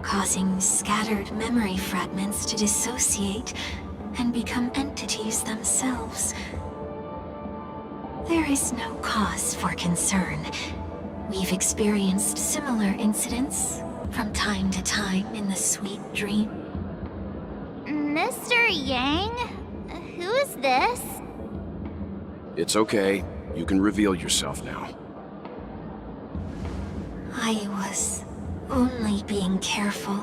causing scattered memory fragments to dissociate and become entities themselves. There is no cause for concern. We've experienced similar incidents from time to time in the sweet dream. Mr. Yang? Who's this? It's okay. You can reveal yourself now. I was only being careful,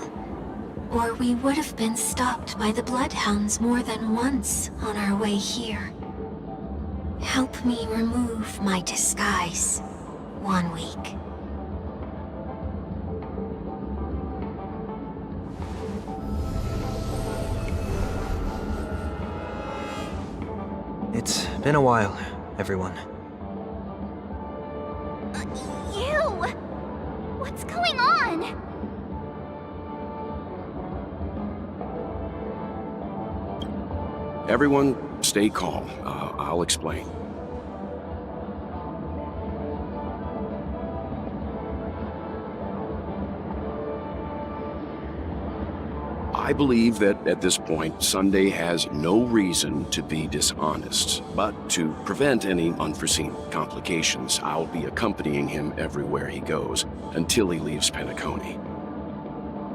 or we would have been stopped by the Bloodhounds more than once on our way here. Help me remove my disguise. 1 week. It's been a while, everyone. You! What's going on? Everyone, stay calm. I'll explain. I believe that at this point, Sunday has no reason to be dishonest. But to prevent any unforeseen complications, I'll be accompanying him everywhere he goes until he leaves Penacony.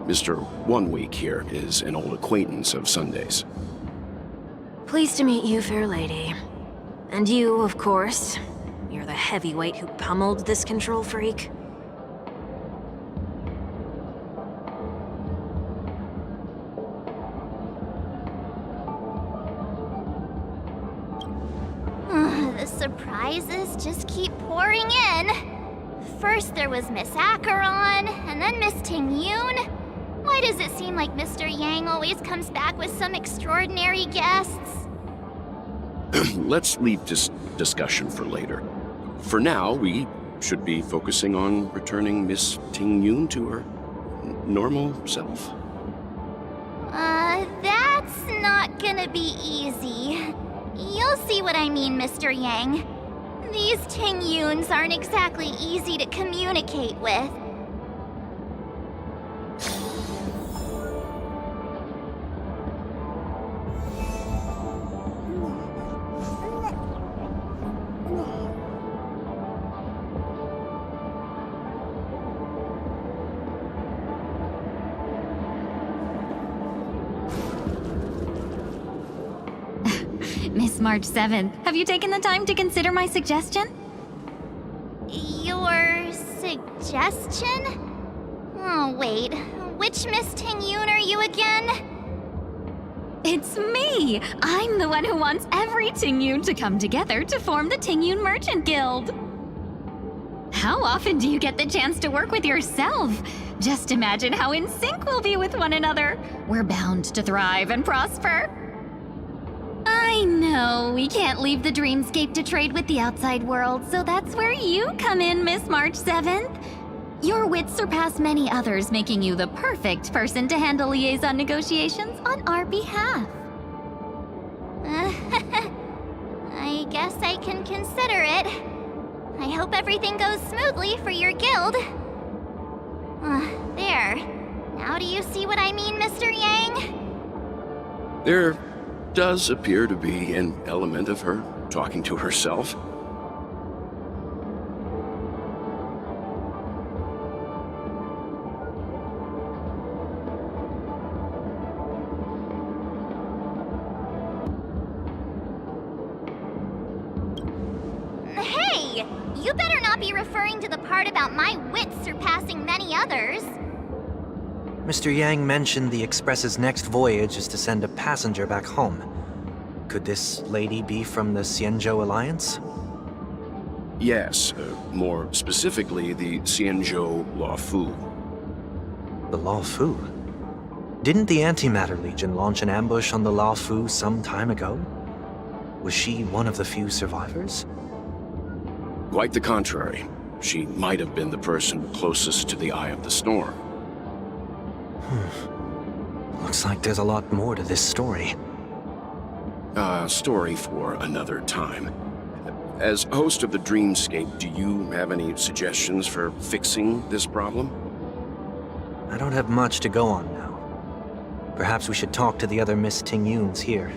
Mr. 1 Week here is an old acquaintance of Sunday's. Pleased to meet you, fair lady. And you, of course. You're the heavyweight who pummeled this control freak. The surprises just keep pouring in. First there was Miss Acheron, and then Miss Ting-Yoon. Why does it seem like Mr. Yang always comes back with some extraordinary guests? Let's leave this discussion for later. For now, we should be focusing on returning Miss Ting-Yoon to her normal self. That's not gonna be easy. You'll see what I mean, Mr. Yang. These Ting-Yoons aren't exactly easy to communicate with. Miss March 7th, have you taken the time to consider my suggestion? Your suggestion? Oh, wait. Which Miss Ting-Yoon are you again? It's me! I'm the one who wants every Ting-Yoon to come together to form the Ting-Yoon Merchant Guild. How often do you get the chance to work with yourself? Just imagine how in sync we'll be with one another. We're bound to thrive and prosper. I know, we can't leave the dreamscape to trade with the outside world, so that's where you come in, Miss March 7th. Your wits surpass many others, making you the perfect person to handle liaison negotiations on our behalf. I guess I can consider it. I hope everything goes smoothly for your guild. There. Now do you see what I mean, Mr. Yang? There does appear to be an element of her talking to herself. Hey! You better not be referring to the part about my wits surpassing many others. Mr. Yang mentioned the Express's next voyage is to send a passenger back home. Could this lady be from the Xianzhou Alliance? Yes, more specifically, the Xianzhou Luofu. The Luofu? Didn't the Antimatter Legion launch an ambush on the Luofu some time ago? Was she one of the few survivors? Quite the contrary. She might have been the person closest to the eye of the storm. Looks like there's a lot more to this story. Story for another time. As host of the Dreamscape, do you have any suggestions for fixing this problem? I don't have much to go on now. Perhaps we should talk to the other Miss Ting-Yoons here.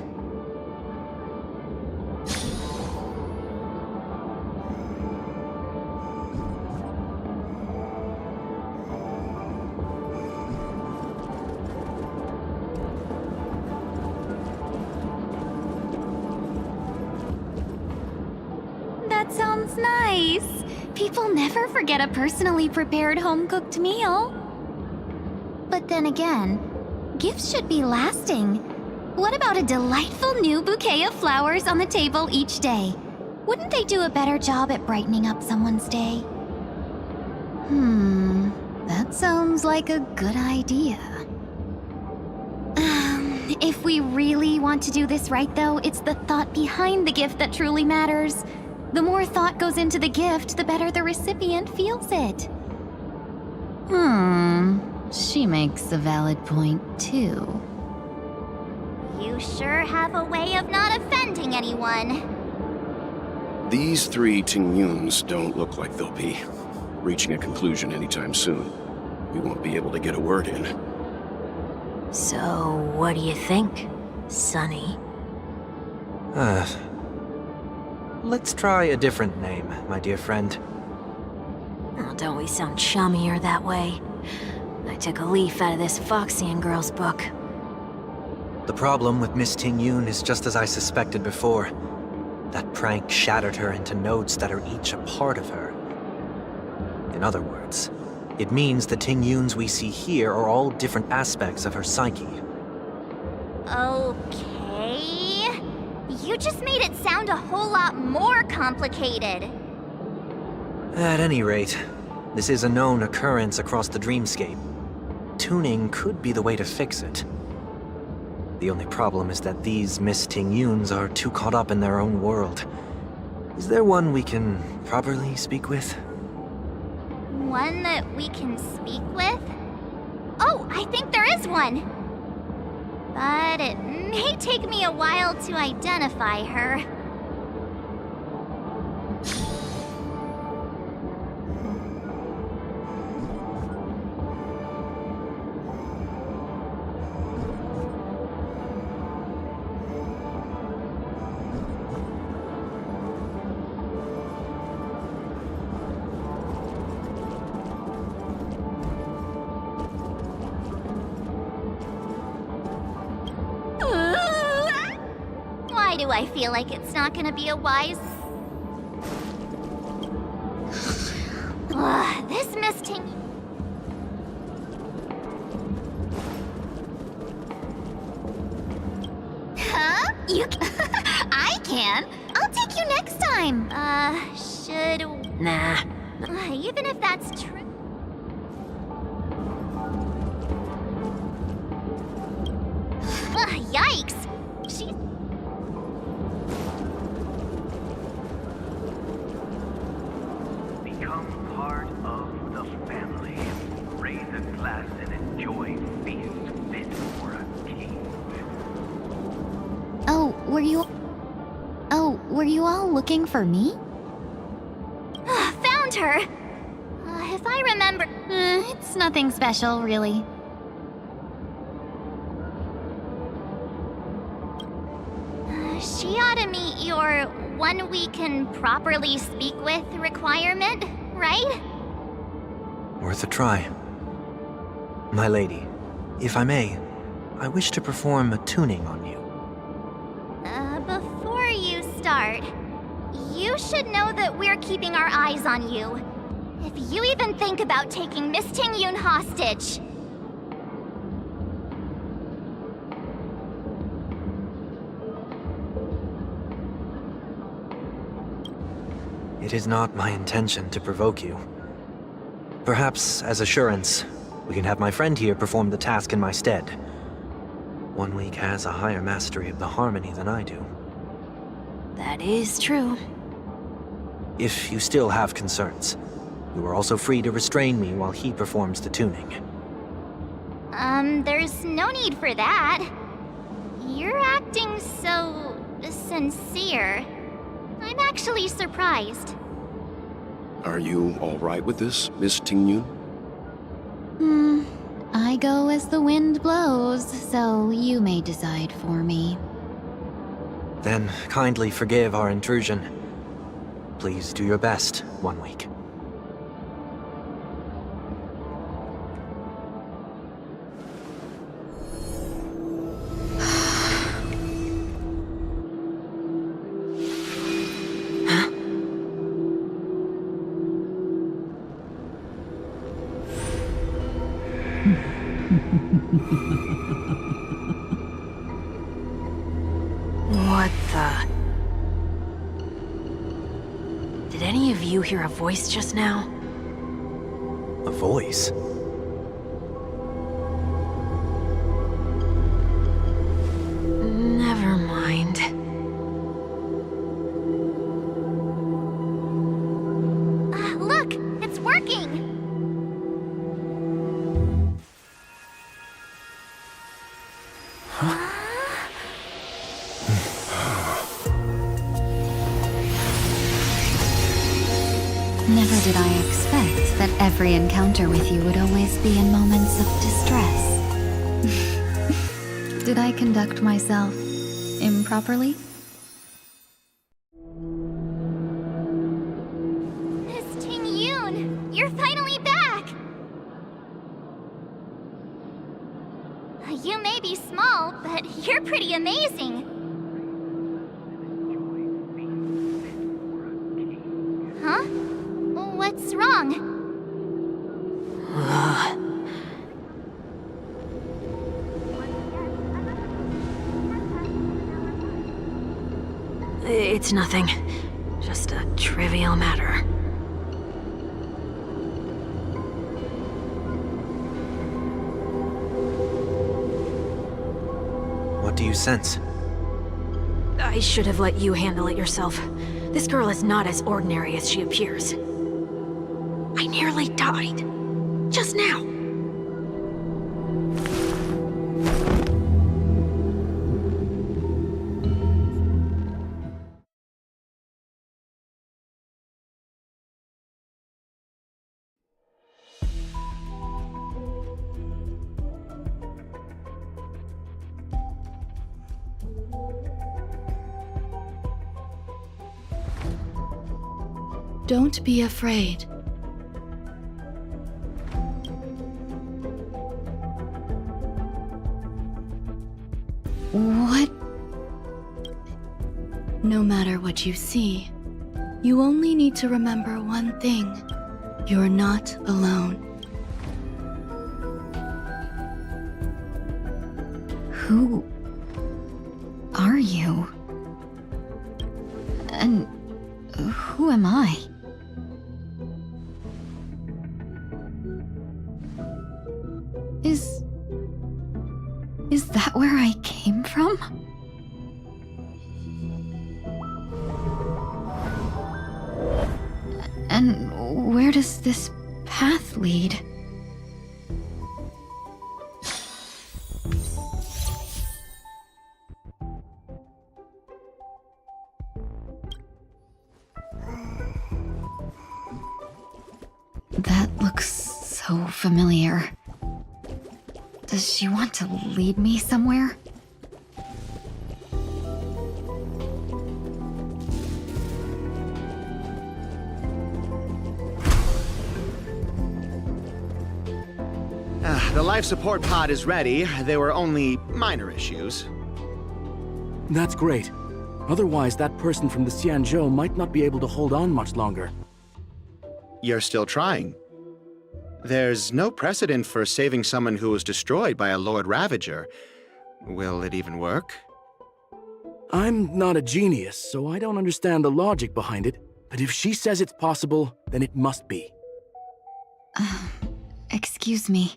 That sounds nice. People never forget a personally prepared home-cooked meal. But then again, gifts should be lasting. What about a delightful new bouquet of flowers on the table each day? Wouldn't they do a better job at brightening up someone's day? That sounds like a good idea. If we really want to do this right, though, it's the thought behind the gift that truly matters. The more thought goes into the gift, the better the recipient feels it. She makes a valid point, too. You sure have a way of not offending anyone. These three Ting-Yoons don't look like they'll be reaching a conclusion anytime soon. We won't be able to get a word in. So, what do you think, Sonny? Let's try a different name, my dear friend. Oh, don't we sound chummier that way? I took a leaf out of this Foxian girl's book. The problem with Miss Ting-Yoon is just as I suspected before. That prank shattered her into nodes that are each a part of her. In other words, it means the Ting-Yoons we see here are all different aspects of her psyche. Okay. You just made it sound a whole lot more complicated. At any rate, this is a known occurrence across the dreamscape. Tuning could be the way to fix it. The only problem is that these Miss Ting-Yoons are too caught up in their own world. Is there one we can properly speak with? One that we can speak with? Oh, I think there is one! But it may take me a while to identify her. Why do I feel like it's not gonna be a wise... Ugh, this misting... Huh? You I can. I'll take you next time. Should... Nah. Even if that's true... Yikes! She's... Become part of the family. Raise a glass and enjoy feast fit for a king. Oh, were you all looking for me? Found her! If I remember... It's nothing special, really. She ought to meet your one we can properly speak with requirement, right? Worth a try. My lady, if I may, I wish to perform a tuning on you. Before you start, you should know that we're keeping our eyes on you. If you even think about taking Miss Ting-Yun hostage... It is not my intention to provoke you. Perhaps, as assurance, we can have my friend here perform the task in my stead. 1 week has a higher mastery of the harmony than I do. That is true. If you still have concerns, you are also free to restrain me while he performs the tuning. There's no need for that. You're acting so... sincere. I'm actually surprised. Are you all right with this, Miss Ting-Yun? I go as the wind blows, so you may decide for me. Then kindly forgive our intrusion. Please do your best, 1 week. What the... Did any of you hear a voice just now? A voice? Never mind. Look! It's working! Never did I expect that every encounter with you would always be in moments of distress. Did I conduct myself improperly? Miss Ting-Yun! You're finally back! You may be small, but you're pretty amazing. Huh? What's wrong? It's nothing. Just a trivial matter. What do you sense? I should have let you handle it yourself. This girl is not as ordinary as she appears. I nearly died. Just now. Don't be afraid. What? No matter what you see, you only need to remember one thing. You're not alone. Who are you? And who am I? Is that where I came from? And where does this path lead? That looks so familiar. Does she want to lead me somewhere? The life support pod is ready. There were only minor issues. That's great. Otherwise, that person from the Xianzhou might not be able to hold on much longer. You're still trying. There's no precedent for saving someone who was destroyed by a Lord Ravager. Will it even work? I'm not a genius, so I don't understand the logic behind it. But if she says it's possible, then it must be. Excuse me.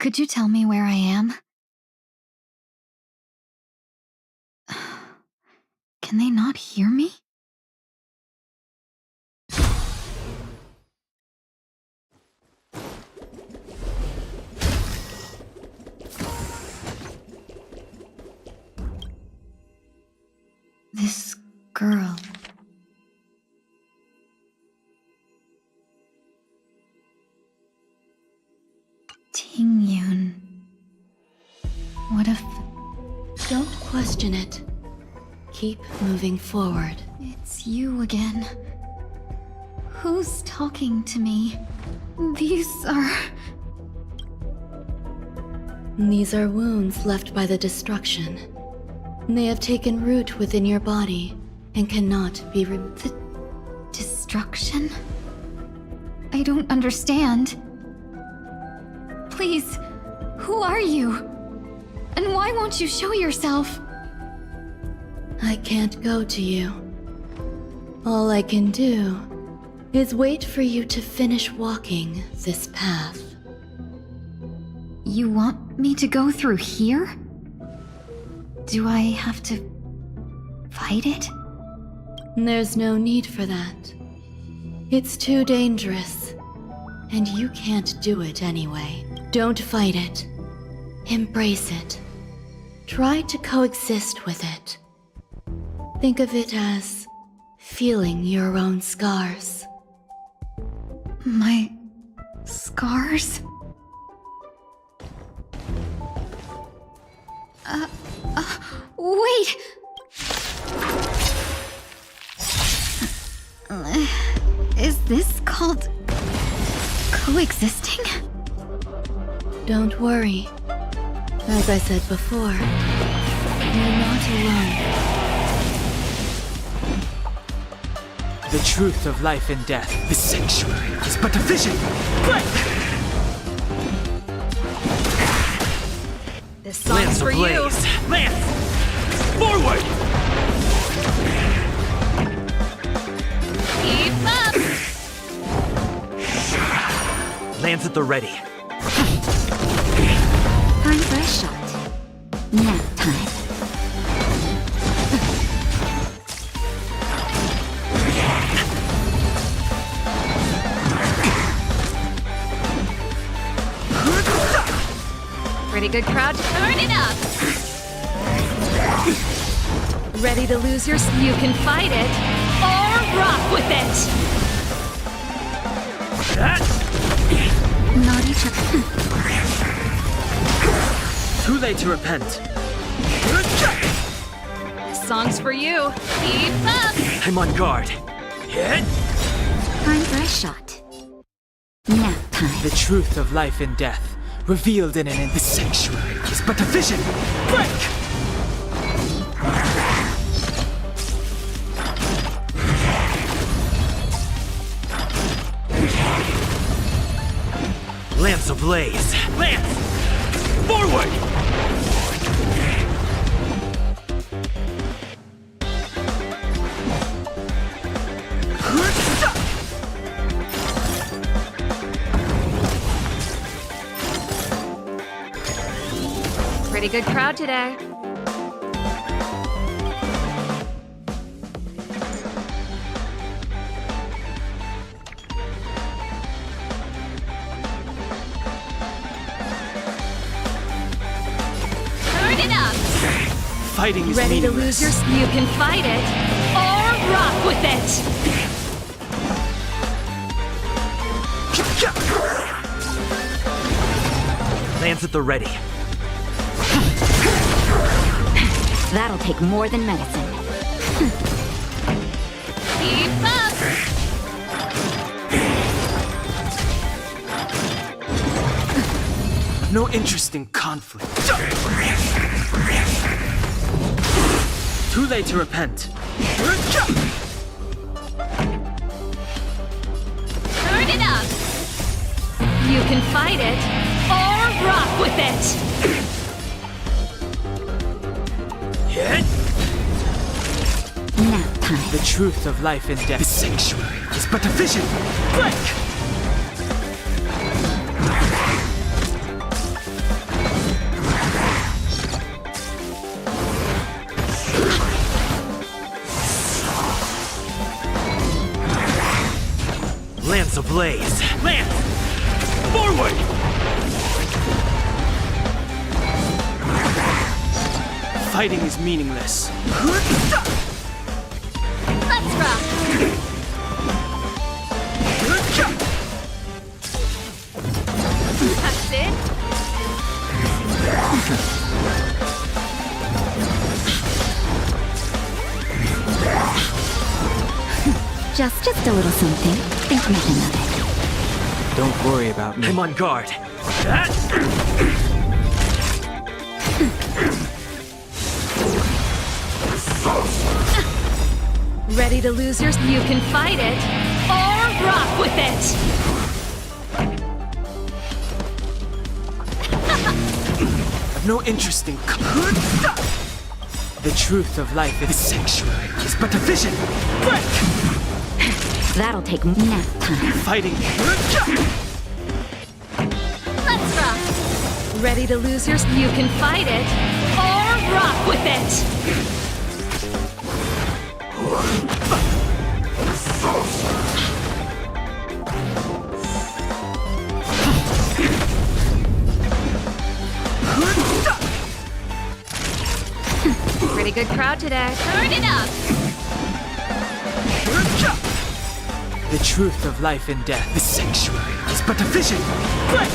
Could you tell me where I am? Can they not hear me? This girl. Tingyun. What if... Don't question it. Keep moving forward. It's you again. Who's talking to me? These are wounds left by the destruction. They have taken root within your body and cannot be The destruction? I don't understand. Please, who are you? And why won't you show yourself? I can't go to you. All I can do is wait for you to finish walking this path. You want me to go through here? Do I have to fight it? There's no need for that. It's too dangerous, and you can't do it anyway. Don't fight it. Embrace it. Try to coexist with it. Think of it as feeling your own scars. My scars? Wait! Is this called coexisting? Don't worry. As I said before, you're not alone. The truth of life and death, the sanctuary, is but a vision. This song's for you. Lance! Forward! Keep up! Lance at the ready. Time for a shot. Nap time. Pretty good crowd to turn it up. Ready to lose your... You can fight it, or rock with it! Not each other. Too late to repent. This song's for you. Keep up! I'm on guard. Hit! Time for a shot. Nap time. The truth of life and death, revealed in the sanctuary, is but a vision. Break! ablaze. Lance! Forward! Pretty good crowd today. Turn it up! Fighting is Ready to meaningless. lose your... You can fight it, or rock with it! Lance at the ready. That'll take more than medicine. Keep up! No interest in conflict. Too late to repent. Turn it up! You can fight it, or rock with it! Nap time. The truth of life and death. The sanctuary is but a vision. Break! Lance ablaze. Lance! Forward! Fighting is meaningless. Let's rock! That's it? Just a little something. Think nothing of it. Don't worry about me. I'm on guard. Ready to lose your... You can fight it, or rock with it! I've no interest in... The truth of life is... The sanctuary is but a vision. Break! That'll take nap time. Fighting. Let's rock! Ready to lose your... You can fight it, or rock with it! Pretty good crowd today. Turn it up! The truth of life and death. The sanctuary is but a vision. Break!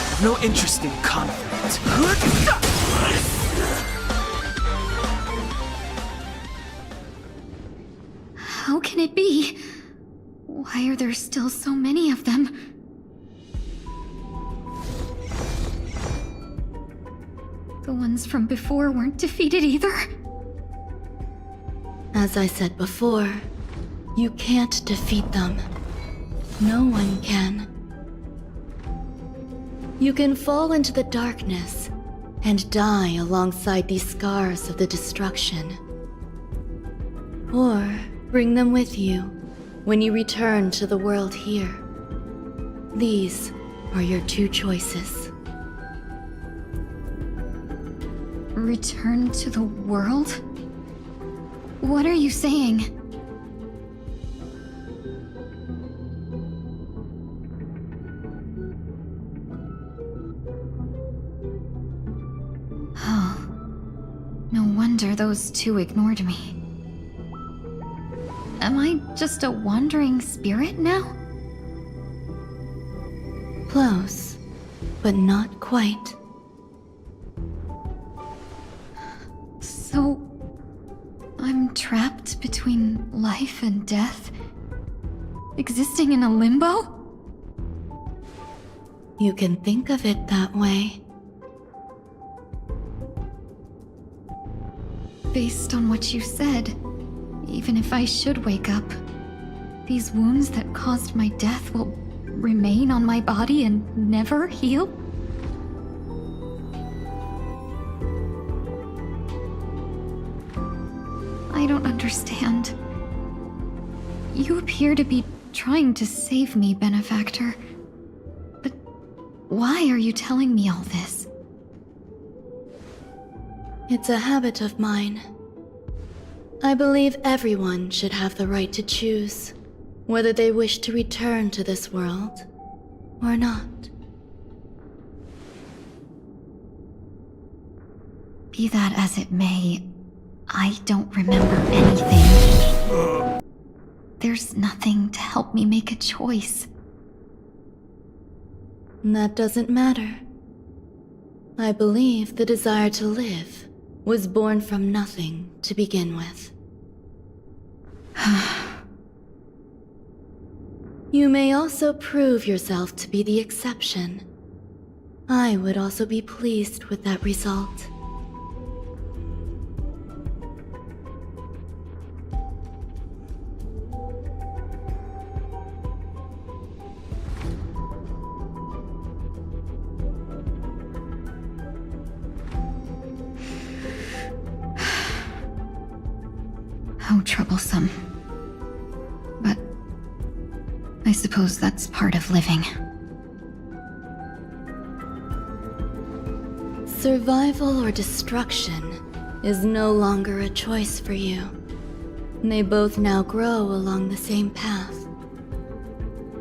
I've no interest in conflict. How can it be? Why are there still so many of them? The ones from before weren't defeated either? As I said before, you can't defeat them. No one can. You can fall into the darkness and die alongside these scars of the destruction. Or bring them with you when you return to the world here. These are your two choices. Return to the world? What are you saying? Oh, no wonder those two ignored me. Am I just a wandering spirit now? Close, but not quite. So, I'm trapped between life and death? Existing in a limbo? You can think of it that way. Based on what you said, Even if I should wake up, these wounds that caused my death will remain on my body and never heal? I don't understand. You appear to be trying to save me, Benefactor. But why are you telling me all this? It's a habit of mine. I believe everyone should have the right to choose whether they wish to return to this world or not. Be that as it may, I don't remember anything. There's nothing to help me make a choice. That doesn't matter. I believe the desire to live was born from nothing to begin with. You may also prove yourself to be the exception. I would also be pleased with that result. How troublesome. But I suppose that's part of living. Survival or destruction is no longer a choice for you. They both now grow along the same path.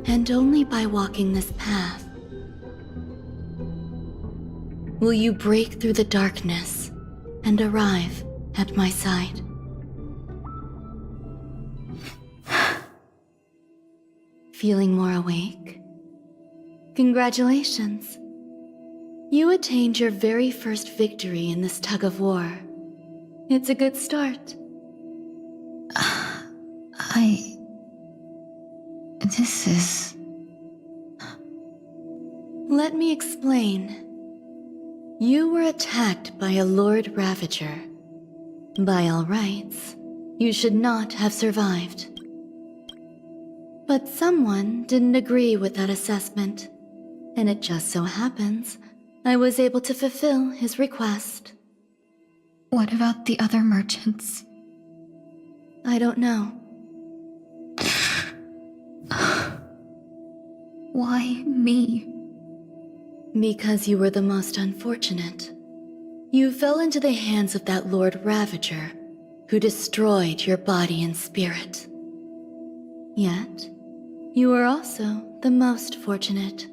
And only by walking this path will you break through the darkness and arrive at my side. Feeling more awake? Congratulations. You attained your very first victory in this tug-of-war. It's a good start. This is... Let me explain. You were attacked by a Lord Ravager. By all rights, you should not have survived. But someone didn't agree with that assessment, and it just so happens I was able to fulfill his request. What about the other merchants? I don't know. Why me? Because you were the most unfortunate. You fell into the hands of that Lord Ravager, who destroyed your body and spirit. Yet, you were also the most fortunate.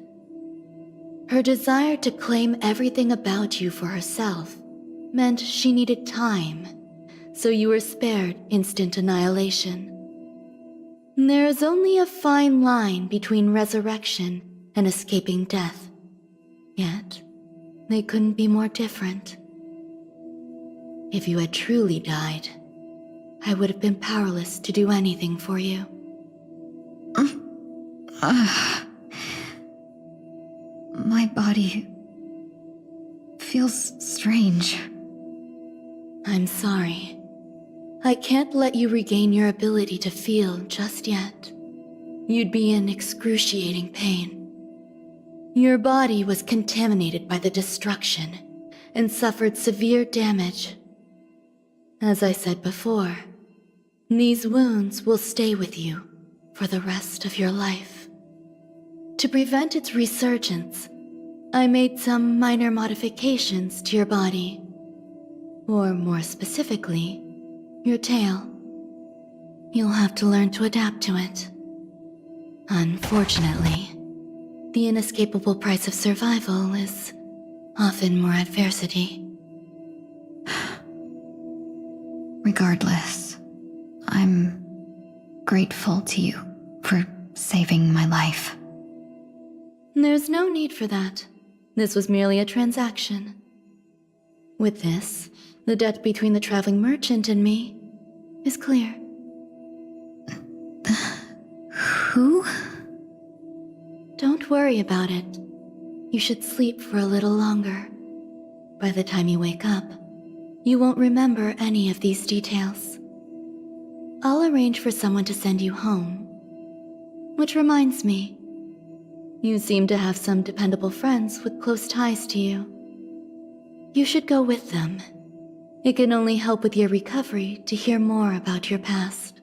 Her desire to claim everything about you for herself meant she needed time, so you were spared instant annihilation. There is only a fine line between resurrection and escaping death. Yet, they couldn't be more different. If you had truly died, I would have been powerless to do anything for you. My body feels strange. I'm sorry. I can't let you regain your ability to feel just yet. You'd be in excruciating pain. Your body was contaminated by the destruction and suffered severe damage. As I said before, these wounds will stay with you for the rest of your life. To prevent its resurgence, I made some minor modifications to your body. Or more specifically, your tail. You'll have to learn to adapt to it. Unfortunately, the inescapable price of survival is often more adversity. Regardless, I'm grateful to you for saving my life. There's no need for that. This was merely a transaction. With this, the debt between the traveling merchant and me is clear. Who? Don't worry about it. You should sleep for a little longer. By the time you wake up, you won't remember any of these details. I'll arrange for someone to send you home. Which reminds me, you seem to have some dependable friends with close ties to you. You should go with them. It can only help with your recovery to hear more about your past.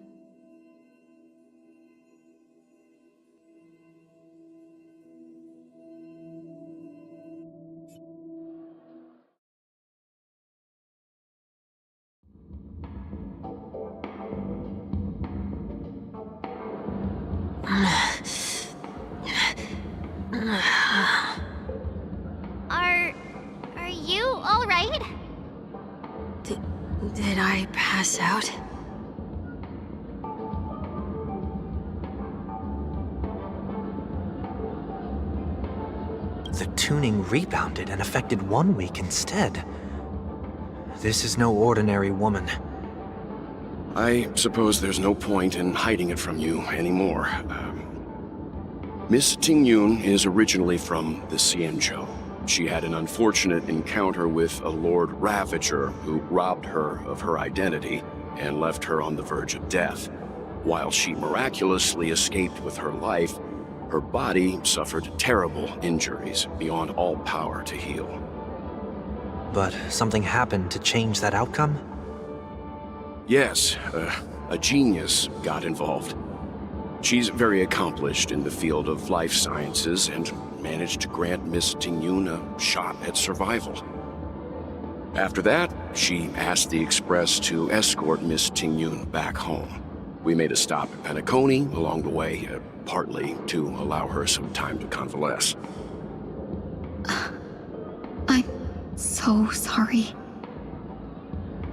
Are you all right? Did I pass out? The tuning rebounded and affected 1 week instead. This is no ordinary woman. I suppose there's no point in hiding it from you anymore. Miss Tingyun is originally from the Xianzhou. She had an unfortunate encounter with a Lord Ravager who robbed her of her identity and left her on the verge of death. While she miraculously escaped with her life, her body suffered terrible injuries beyond all power to heal. But something happened to change that outcome? Yes, a genius got involved. She's very accomplished in the field of life sciences and managed to grant Miss Tingyun a shot at survival. After that, she asked the Express to escort Miss Tingyun back home. We made a stop at Penacony along the way, partly to allow her some time to convalesce. I'm so sorry.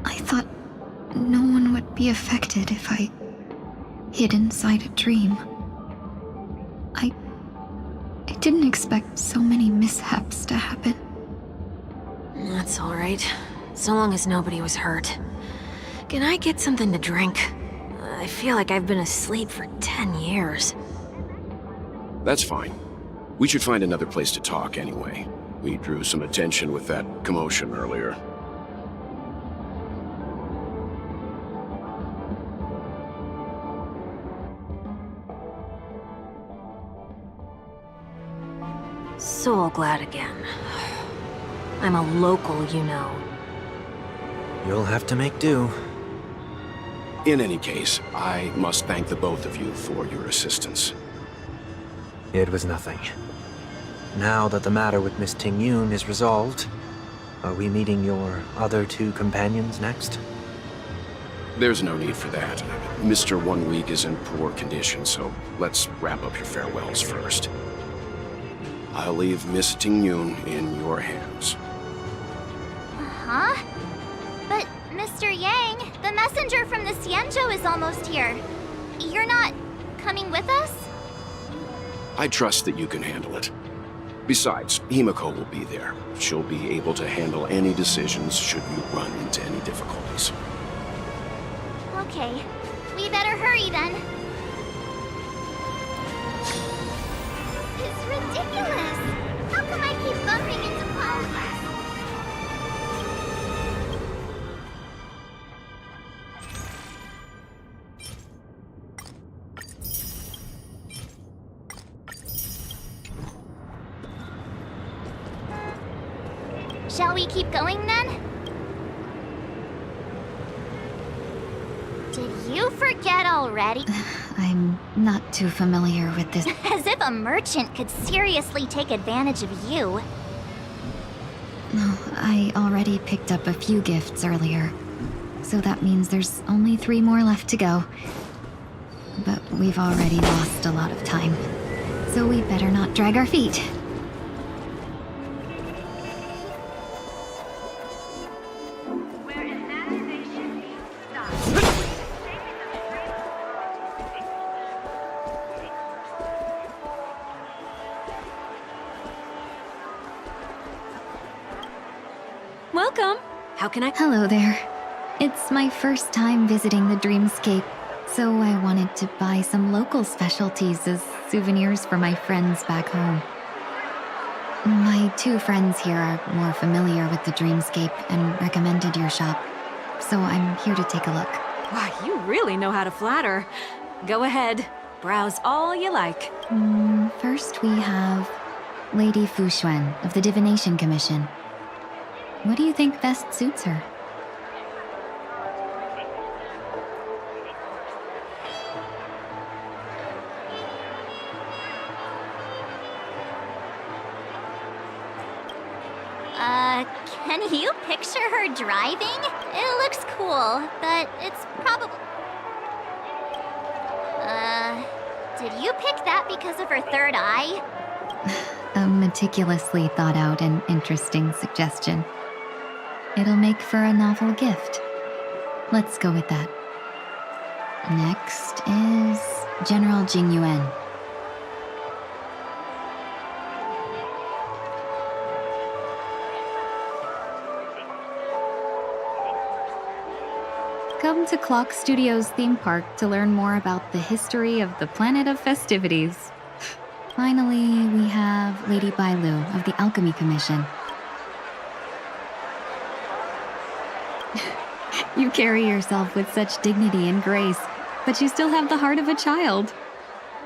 I thought no one would be affected if I hid inside a dream. I didn't expect so many mishaps to happen. That's all right. So long as nobody was hurt. Can I get something to drink? I feel like I've been asleep for 10 years. That's fine. We should find another place to talk anyway. We drew some attention with that commotion earlier. So glad again. I'm a local, you know. You'll have to make do. In any case, I must thank the both of you for your assistance. It was nothing. Now that the matter with Miss Tingyun is resolved, are we meeting your other two companions next? There's no need for that. Mr. 1 Week is in poor condition, so let's wrap up your farewells first. I'll leave Miss Tingyun in your hands. Huh? But, Mr. Yang, the messenger from the Xianzhou is almost here. You're not coming with us? I trust that you can handle it. Besides, Himiko will be there. She'll be able to handle any decisions should you run into any difficulties. Okay, we better hurry then. It's ridiculous! How come I keep bumping into clouds? Shall we keep going then? Did you forget already? I'm not too familiar with this. As if a merchant could seriously take advantage of you. No, I already picked up a few gifts earlier. So that means there's only 3 more left to go. But we've already lost a lot of time. So we better not drag our feet. Welcome. How can I? Hello there. It's my first time visiting the Dreamscape, so I wanted to buy some local specialties as souvenirs for my friends back home. My 2 friends here are more familiar with the Dreamscape and recommended your shop, so I'm here to take a look. Wow, you really know how to flatter. Go ahead, browse all you like. First we have Lady Fu Xuan of the Divination Commission. What do you think best suits her? Can you picture her driving? It looks cool, but it's probably... did you pick that because of her third eye? A meticulously thought out and interesting suggestion. It'll make for a novel gift. Let's go with that. Next is General Jing Yuan. Come to Clock Studios theme park to learn more about the history of the planet of festivities. Finally, we have Lady Bailu of the Alchemy Commission. You carry yourself with such dignity and grace, but you still have the heart of a child.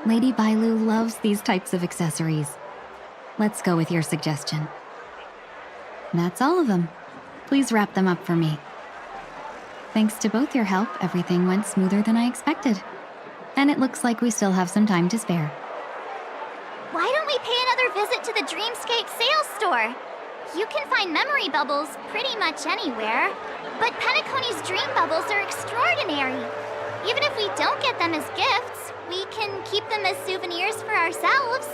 Lady Bailu loves these types of accessories. Let's go with your suggestion. That's all of them. Please wrap them up for me. Thanks to both your help, everything went smoother than I expected. And it looks like we still have some time to spare. Why don't we pay another visit to the Dreamscape sales store? You can find memory bubbles pretty much anywhere, but Penacony's dream bubbles are extraordinary. Even if we don't get them as gifts, we can keep them as souvenirs for ourselves.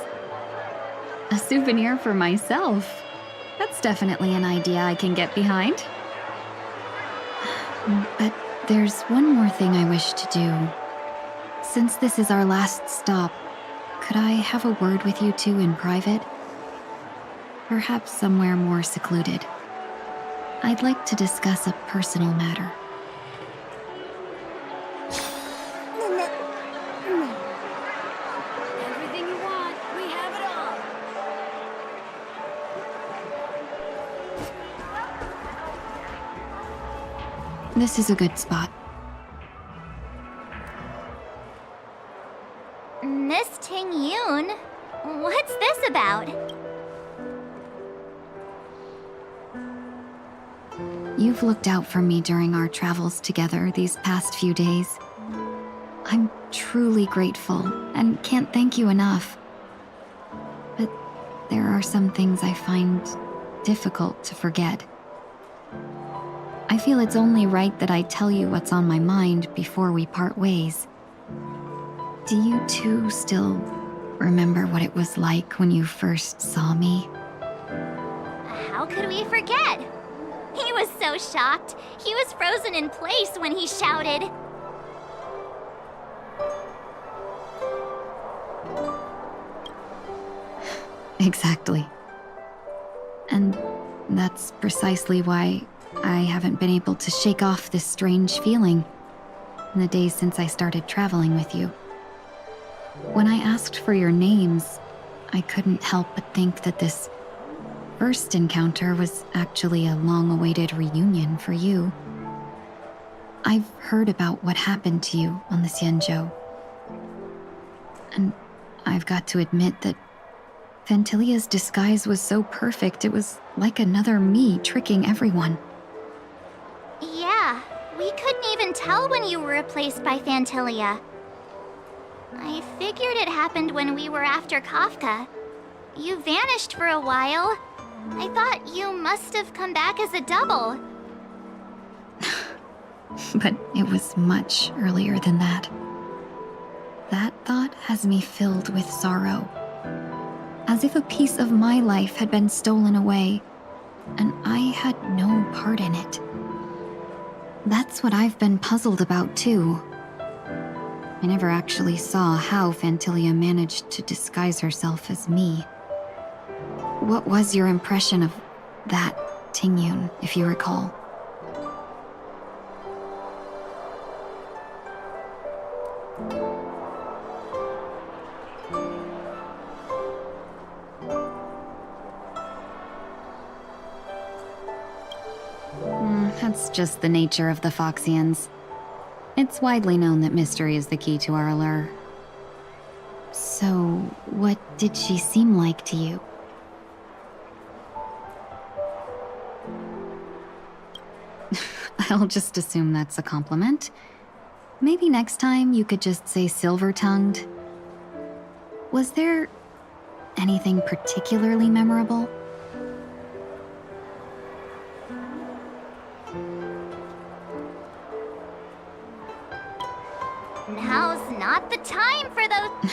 A souvenir for myself? That's definitely an idea I can get behind. But there's one more thing I wish to do. Since this is our last stop, could I have a word with you two in private? Perhaps somewhere more secluded. I'd like to discuss a personal matter. Everything you want, we have it all. This is a good spot. Miss Ting Yoon, what's this about? You've looked out for me during our travels together these past few days. I'm truly grateful and can't thank you enough. But there are some things I find difficult to forget. I feel it's only right that I tell you what's on my mind before we part ways. Do you two still remember what it was like when you first saw me? How could we forget? He was so shocked. He was frozen in place when he shouted. Exactly. And that's precisely why I haven't been able to shake off this strange feeling in the days since I started traveling with you. When I asked for your names, I couldn't help but think that this first encounter was actually a long-awaited reunion for you. I've heard about what happened to you on the Xianzhou. And I've got to admit that Fantilia's disguise was so perfect, it was like another me tricking everyone. Yeah, we couldn't even tell when you were replaced by Fantilia. I figured it happened when we were after Kafka. You vanished for a while. I thought you must have come back as a double. But it was much earlier than that. That thought has me filled with sorrow. As if a piece of my life had been stolen away, and I had no part in it. That's what I've been puzzled about, too. I never actually saw how Fantilia managed to disguise herself as me. What was your impression of that Ting Yoon, if you recall? That's just the nature of the Foxians. It's widely known that mystery is the key to our allure. So, what did she seem like to you? I'll just assume that's a compliment. Maybe next time you could just say silver-tongued. Was there anything particularly memorable? Now's not the time for those.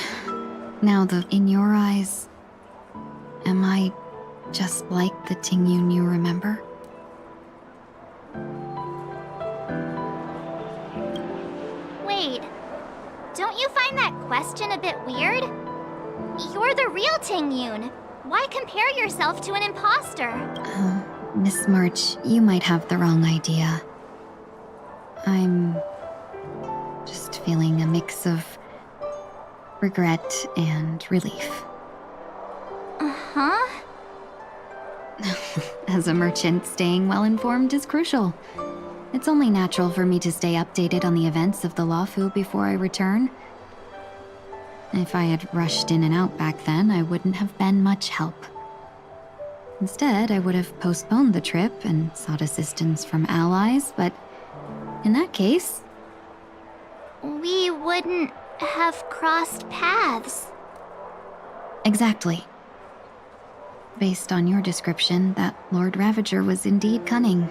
Now, in your eyes, am I just like the Tingyun you remember? Wait, don't you find that question a bit weird? You're the real Tingyun. Why compare yourself to an imposter? Miss March, you might have the wrong idea. I'm just feeling a mix of regret and relief. Uh-huh. As a merchant, staying well-informed is crucial. It's only natural for me to stay updated on the events of the Luofu before I return. If I had rushed in and out back then, I wouldn't have been much help. Instead, I would have postponed the trip and sought assistance from allies, but in that case... We wouldn't have crossed paths. Exactly. Based on your description, that Lord Ravager was indeed cunning.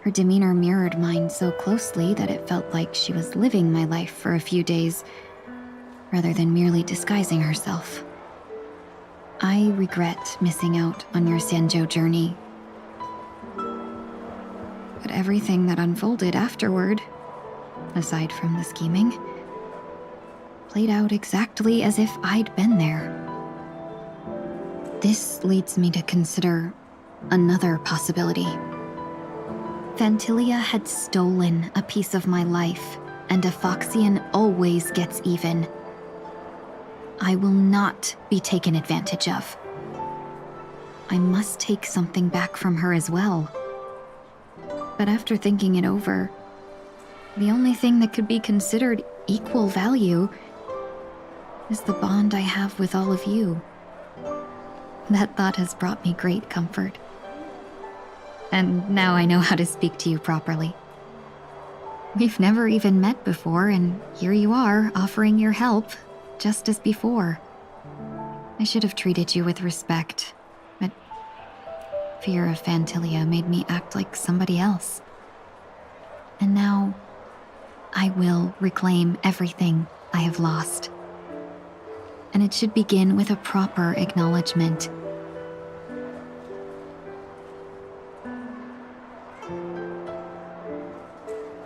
Her demeanor mirrored mine so closely that it felt like she was living my life for a few days, rather than merely disguising herself. I regret missing out on your Sanzhou journey. But everything that unfolded afterward, aside from the scheming, played out exactly as if I'd been there. This leads me to consider another possibility. Phantilia had stolen a piece of my life, and a Foxian always gets even. I will not be taken advantage of. I must take something back from her as well. But after thinking it over, the only thing that could be considered equal value is the bond I have with all of you. That thought has brought me great comfort. And now I know how to speak to you properly. We've never even met before, and here you are, offering your help, just as before. I should have treated you with respect, but fear of Phantilia made me act like somebody else. And now, I will reclaim everything I have lost. And it should begin with a proper acknowledgement.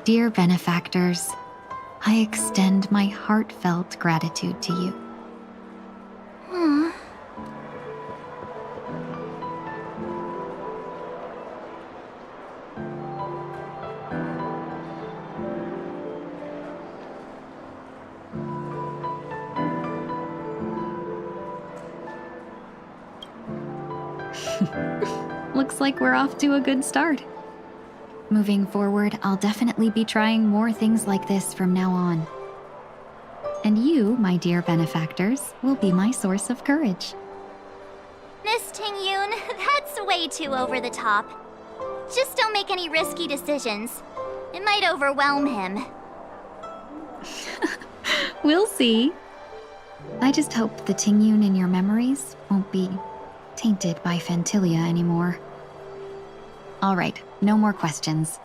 Dear benefactors, I extend my heartfelt gratitude to you. Looks like we're off to a good start. Moving forward, I'll definitely be trying more things like this from now on. And you, my dear benefactors, will be my source of courage. Miss Tingyun, that's way too over the top. Just don't make any risky decisions. It might overwhelm him. We'll see. I just hope the Tingyun in your memories won't be tainted by Phantilia anymore. All right, no more questions.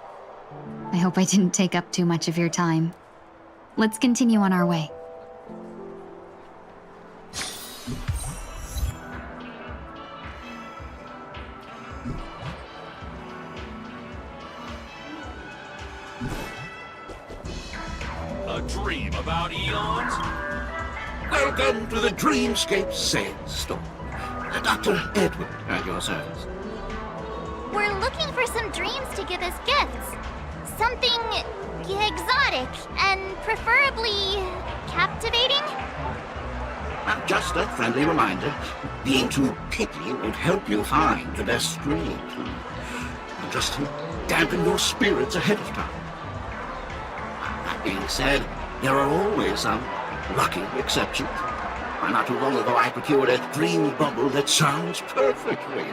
I hope I didn't take up too much of your time. Let's continue on our way. A dream about eons? Welcome to the Dreamscape Sandstorm. Dr. Edward at your service. We're looking for some dreams to give as gifts. Something exotic and preferably captivating. Just a friendly reminder, being too picky won't help you find the best dreams. Just to dampen your spirits ahead of time. being said, there are always some lucky exceptions. Not too long ago, I procured a dream bubble that sounds perfectly.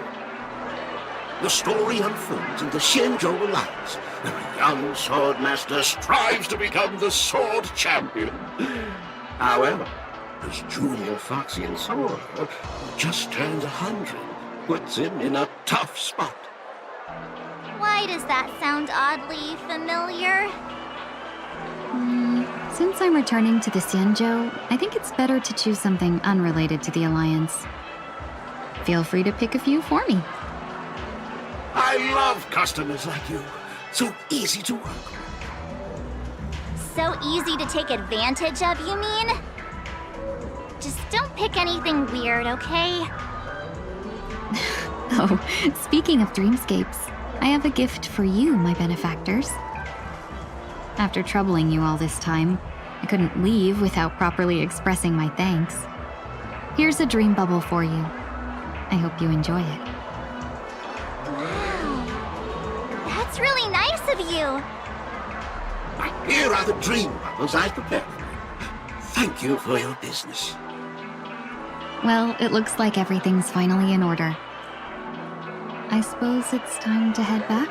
The story unfolds in the Xianzhou Alliance, where a young swordmaster strives to become the sword champion. However, his junior Foxian sword, who just turned 100, puts him in a tough spot. Why does that sound oddly familiar? Since I'm returning to the Xianzhou, I think it's better to choose something unrelated to the Alliance. Feel free to pick a few for me. I love customers like you. So easy to work with. So easy to take advantage of, you mean? Just don't pick anything weird, okay? Oh, speaking of dreamscapes, I have a gift for you, my benefactors. After troubling you all this time, I couldn't leave without properly expressing my thanks. Here's a dream bubble for you. I hope you enjoy it. Wow. That's really nice of you. Here are the dream bubbles I prepared for you. Thank you for your business. Well, it looks like everything's finally in order. I suppose it's time to head back?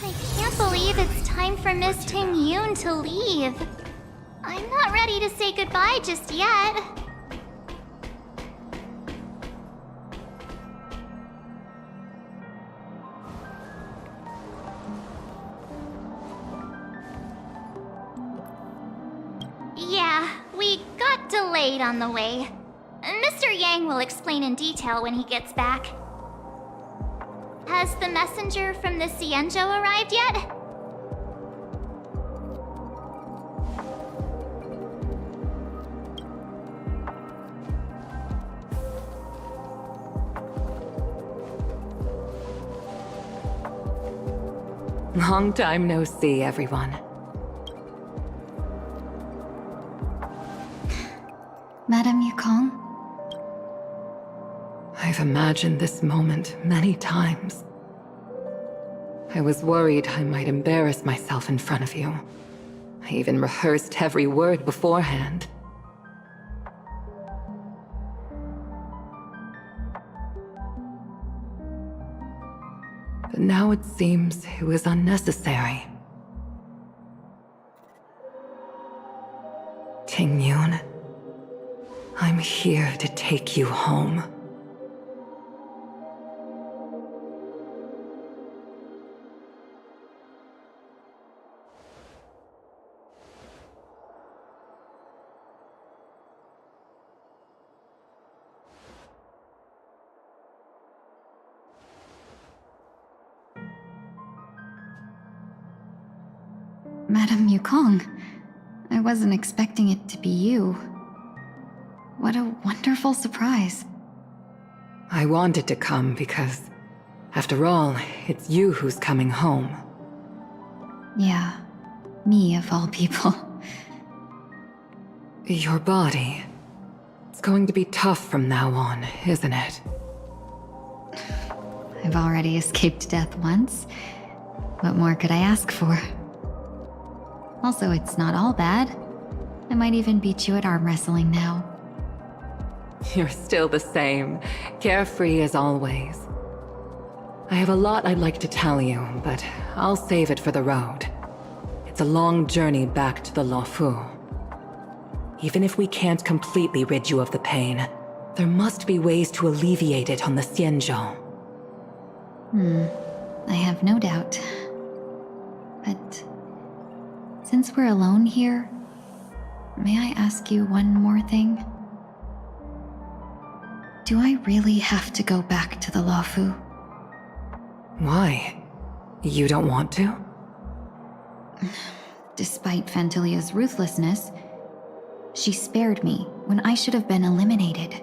I can't believe it's time for Miss Ting Yoon to leave. I'm not ready to say goodbye just yet. Yeah, we got delayed on the way. Mr. Yang will explain in detail when he gets back. Has the messenger from the Xianzhou arrived yet? Long time no see, everyone. Madame Yukong? I've imagined this moment many times. I was worried I might embarrass myself in front of you. I even rehearsed every word beforehand. But now it seems it was unnecessary. Ting Yoon, I'm here to take you home. Madame Yukong, I wasn't expecting it to be you. What a wonderful surprise. I wanted to come because, after all, it's you who's coming home. Yeah, me of all people. Your body. It's going to be tough from now on, isn't it? I've already escaped death once. What more could I ask for? Also, it's not all bad. I might even beat you at arm wrestling now. You're still the same, carefree as always. I have a lot I'd like to tell you, but I'll save it for the road. It's a long journey back to the Luofu. Even if we can't completely rid you of the pain, there must be ways to alleviate it on the Xianzhou. I have no doubt. But since we're alone here, may I ask you one more thing? Do I really have to go back to the Luofu? Why? You don't want to? Despite Fantilia's ruthlessness, she spared me when I should have been eliminated.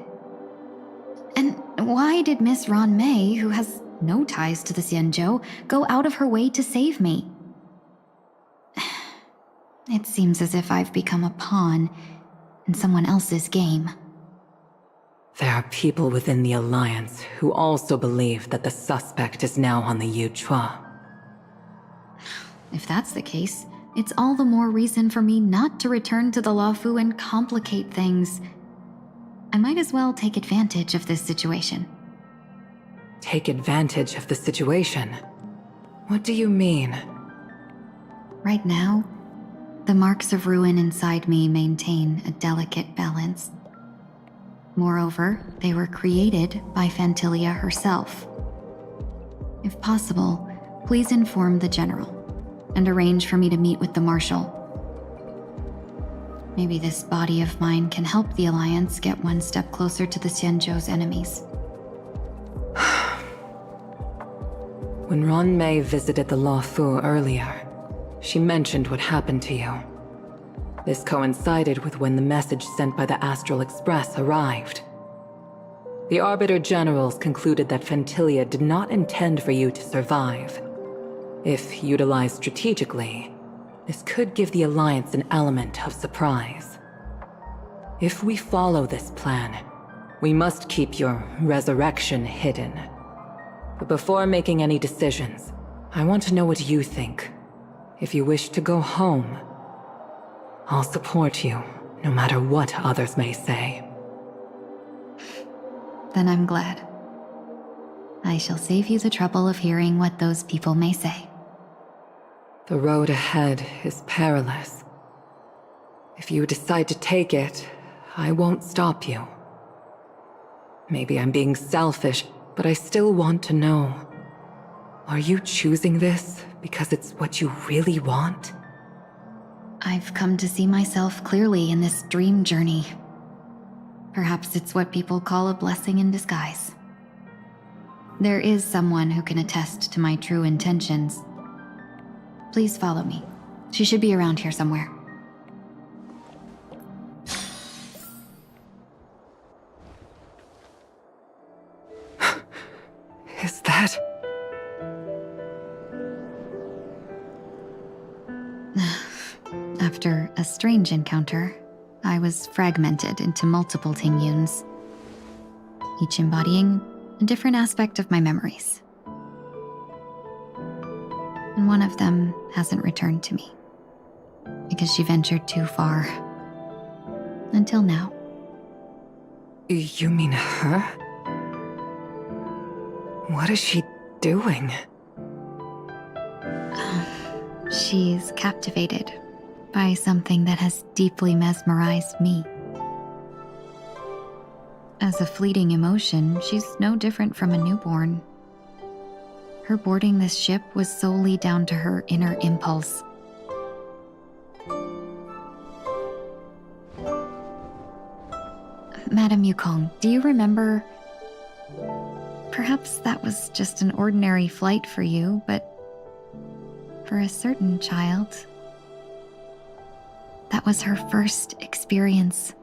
And why did Miss Ron May, who has no ties to the Xianzhou, go out of her way to save me? It seems as if I've become a pawn in someone else's game. There are people within the Alliance who also believe that the suspect is now on the Yuchua. If that's the case, it's all the more reason for me not to return to the Luofu and complicate things. I might as well take advantage of this situation. Take advantage of the situation? What do you mean? Right now, the marks of ruin inside me maintain a delicate balance. Moreover, they were created by Fantilia herself. If possible, please inform the General and arrange for me to meet with the Marshal. Maybe this body of mine can help the Alliance get one step closer to the Xianzhou's enemies. When Ron May visited the Luofu earlier, she mentioned what happened to you. This coincided with when the message sent by the Astral Express arrived. The Arbiter Generals concluded that Fantilia did not intend for you to survive. If utilized strategically, this could give the Alliance an element of surprise. If we follow this plan, we must keep your resurrection hidden. But before making any decisions, I want to know what you think. If you wish to go home, I'll support you, no matter what others may say. Then I'm glad. I shall save you the trouble of hearing what those people may say. The road ahead is perilous. If you decide to take it, I won't stop you. Maybe I'm being selfish, but I still want to know. Are you choosing this because it's what you really want? I've come to see myself clearly in this dream journey. Perhaps it's what people call a blessing in disguise. There is someone who can attest to my true intentions. Please follow me. She should be around here somewhere. Is that... After a strange encounter, I was fragmented into multiple Tingyuns, each embodying a different aspect of my memories. And one of them hasn't returned to me, because she ventured too far. Until now. You mean her? What is she doing? She's captivated by something that has deeply mesmerized me. As a fleeting emotion, she's no different from a newborn. Her boarding this ship was solely down to her inner impulse. Madame Yukong, do you remember? Perhaps that was just an ordinary flight for you, but for a certain child, that was her first experience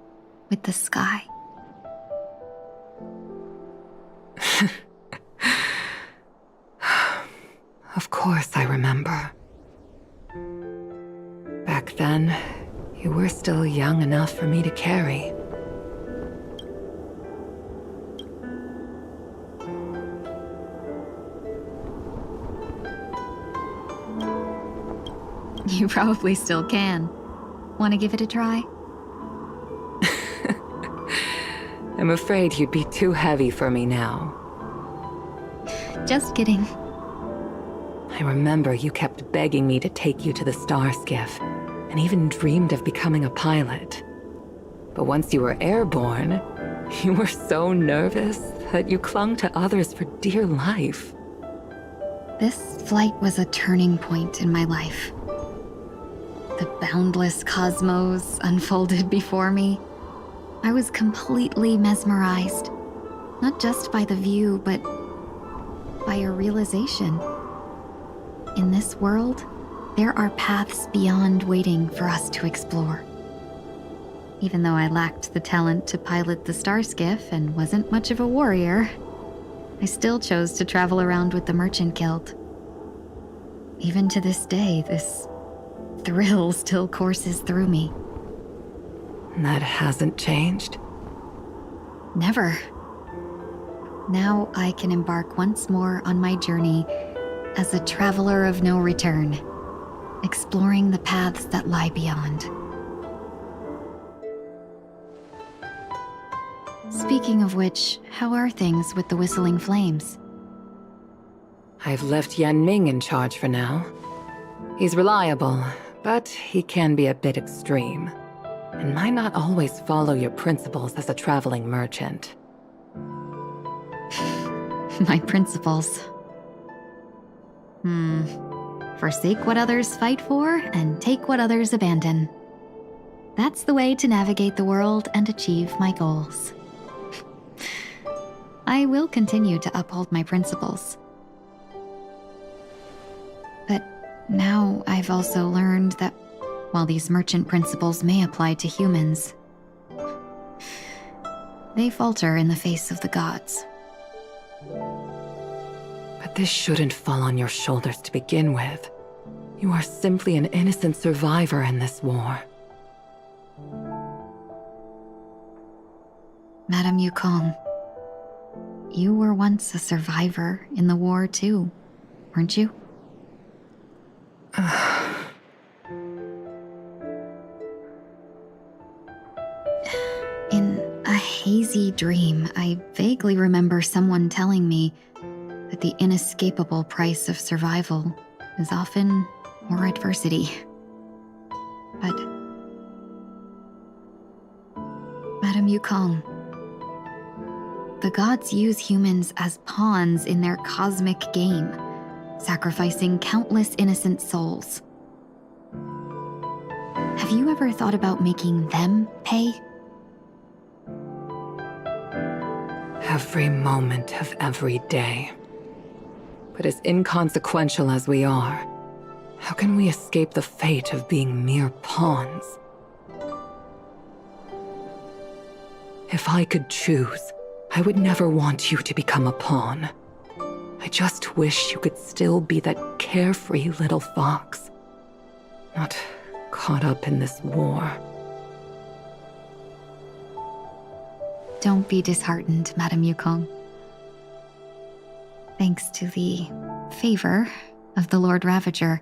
with the sky. Of course I remember. Back then, you were still young enough for me to carry. You probably still can. Want to give it a try? I'm afraid you'd be too heavy for me now. Just kidding. I remember you kept begging me to take you to the star skiff, and even dreamed of becoming a pilot. But once you were airborne, you were so nervous that you clung to others for dear life. This flight was a turning point in my life. The boundless cosmos unfolded before me. I was completely mesmerized, not just by the view, but by a realization. In this world, there are paths beyond waiting for us to explore. Even though I lacked the talent to pilot the Starskiff and wasn't much of a warrior, I still chose to travel around with the Merchant Guild. Even to this day, this thrill still courses through me. That hasn't changed? Never. Now I can embark once more on my journey as a traveler of no return, exploring the paths that lie beyond. Speaking of which, how are things with the Whistling Flames? I've left Yan Ming in charge for now. He's reliable, but he can be a bit extreme, and might not always follow your principles as a traveling merchant. My principles. Forsake what others fight for, and take what others abandon. That's the way to navigate the world and achieve my goals. I will continue to uphold my principles. But now I've also learned that while these merchant principles may apply to humans, they falter in the face of the gods. But this shouldn't fall on your shoulders to begin with. You are simply an innocent survivor in this war. Madame Yukong, you were once a survivor in the war too, weren't you? In a hazy dream, I vaguely remember someone telling me that the inescapable price of survival is often more adversity. But Madame Yukong, the gods use humans as pawns in their cosmic game, sacrificing countless innocent souls. Have you ever thought about making them pay? Every moment of every day. But as inconsequential as we are, how can we escape the fate of being mere pawns? If I could choose, I would never want you to become a pawn. I just wish you could still be that carefree little fox, not caught up in this war. Don't be disheartened, Madame Yukong. Thanks to the favor of the Lord Ravager,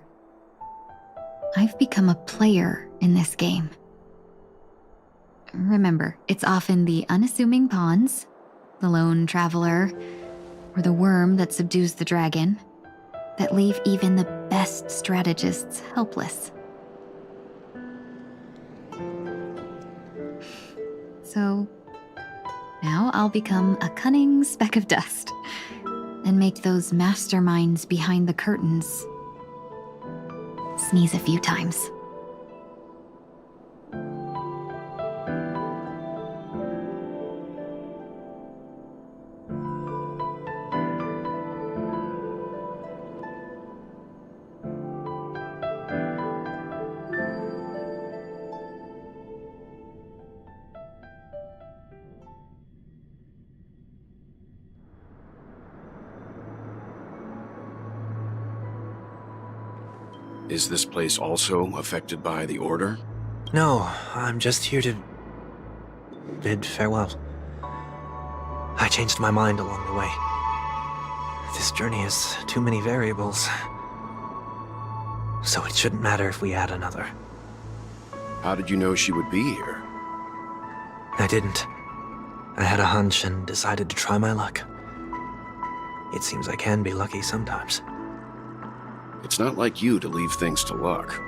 I've become a player in this game. Remember, it's often the unassuming pawns, the lone traveler, or the worm that subdues the dragon, that leave even the best strategists helpless. So, now I'll become a cunning speck of dust, and make those masterminds behind the curtains sneeze a few times. Is this place also affected by the Order? No, I'm just here to bid farewell. I changed my mind along the way. This journey has too many variables, so it shouldn't matter if we add another. How did you know she would be here? I didn't. I had a hunch and decided to try my luck. It seems I can be lucky sometimes. It's not like you to leave things to luck.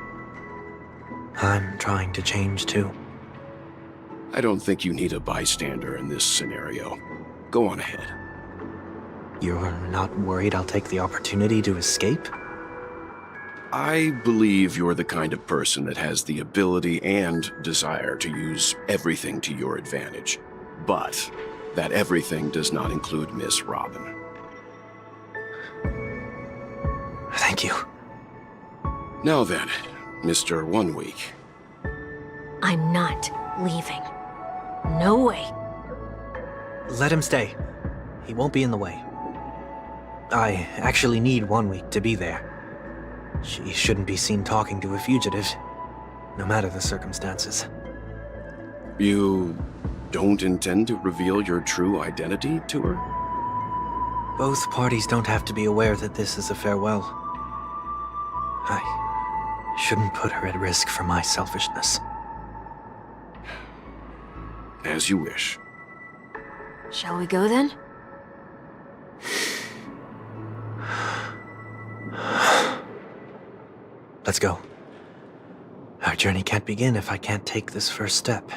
I'm trying to change too. I don't think you need a bystander in this scenario. Go on ahead. You're not worried I'll take the opportunity to escape? I believe you're the kind of person that has the ability and desire to use everything to your advantage. But that everything does not include Miss Robin. Thank you. Now then, Mr. 1 Week. I'm not leaving. No way. Let him stay. He won't be in the way. I actually need 1 week to be there. She shouldn't be seen talking to a fugitive, no matter the circumstances. You don't intend to reveal your true identity to her? Both parties don't have to be aware that this is a farewell. I shouldn't put her at risk for my selfishness. As you wish. Shall we go then? Let's go. Our journey can't begin if I can't take this first step.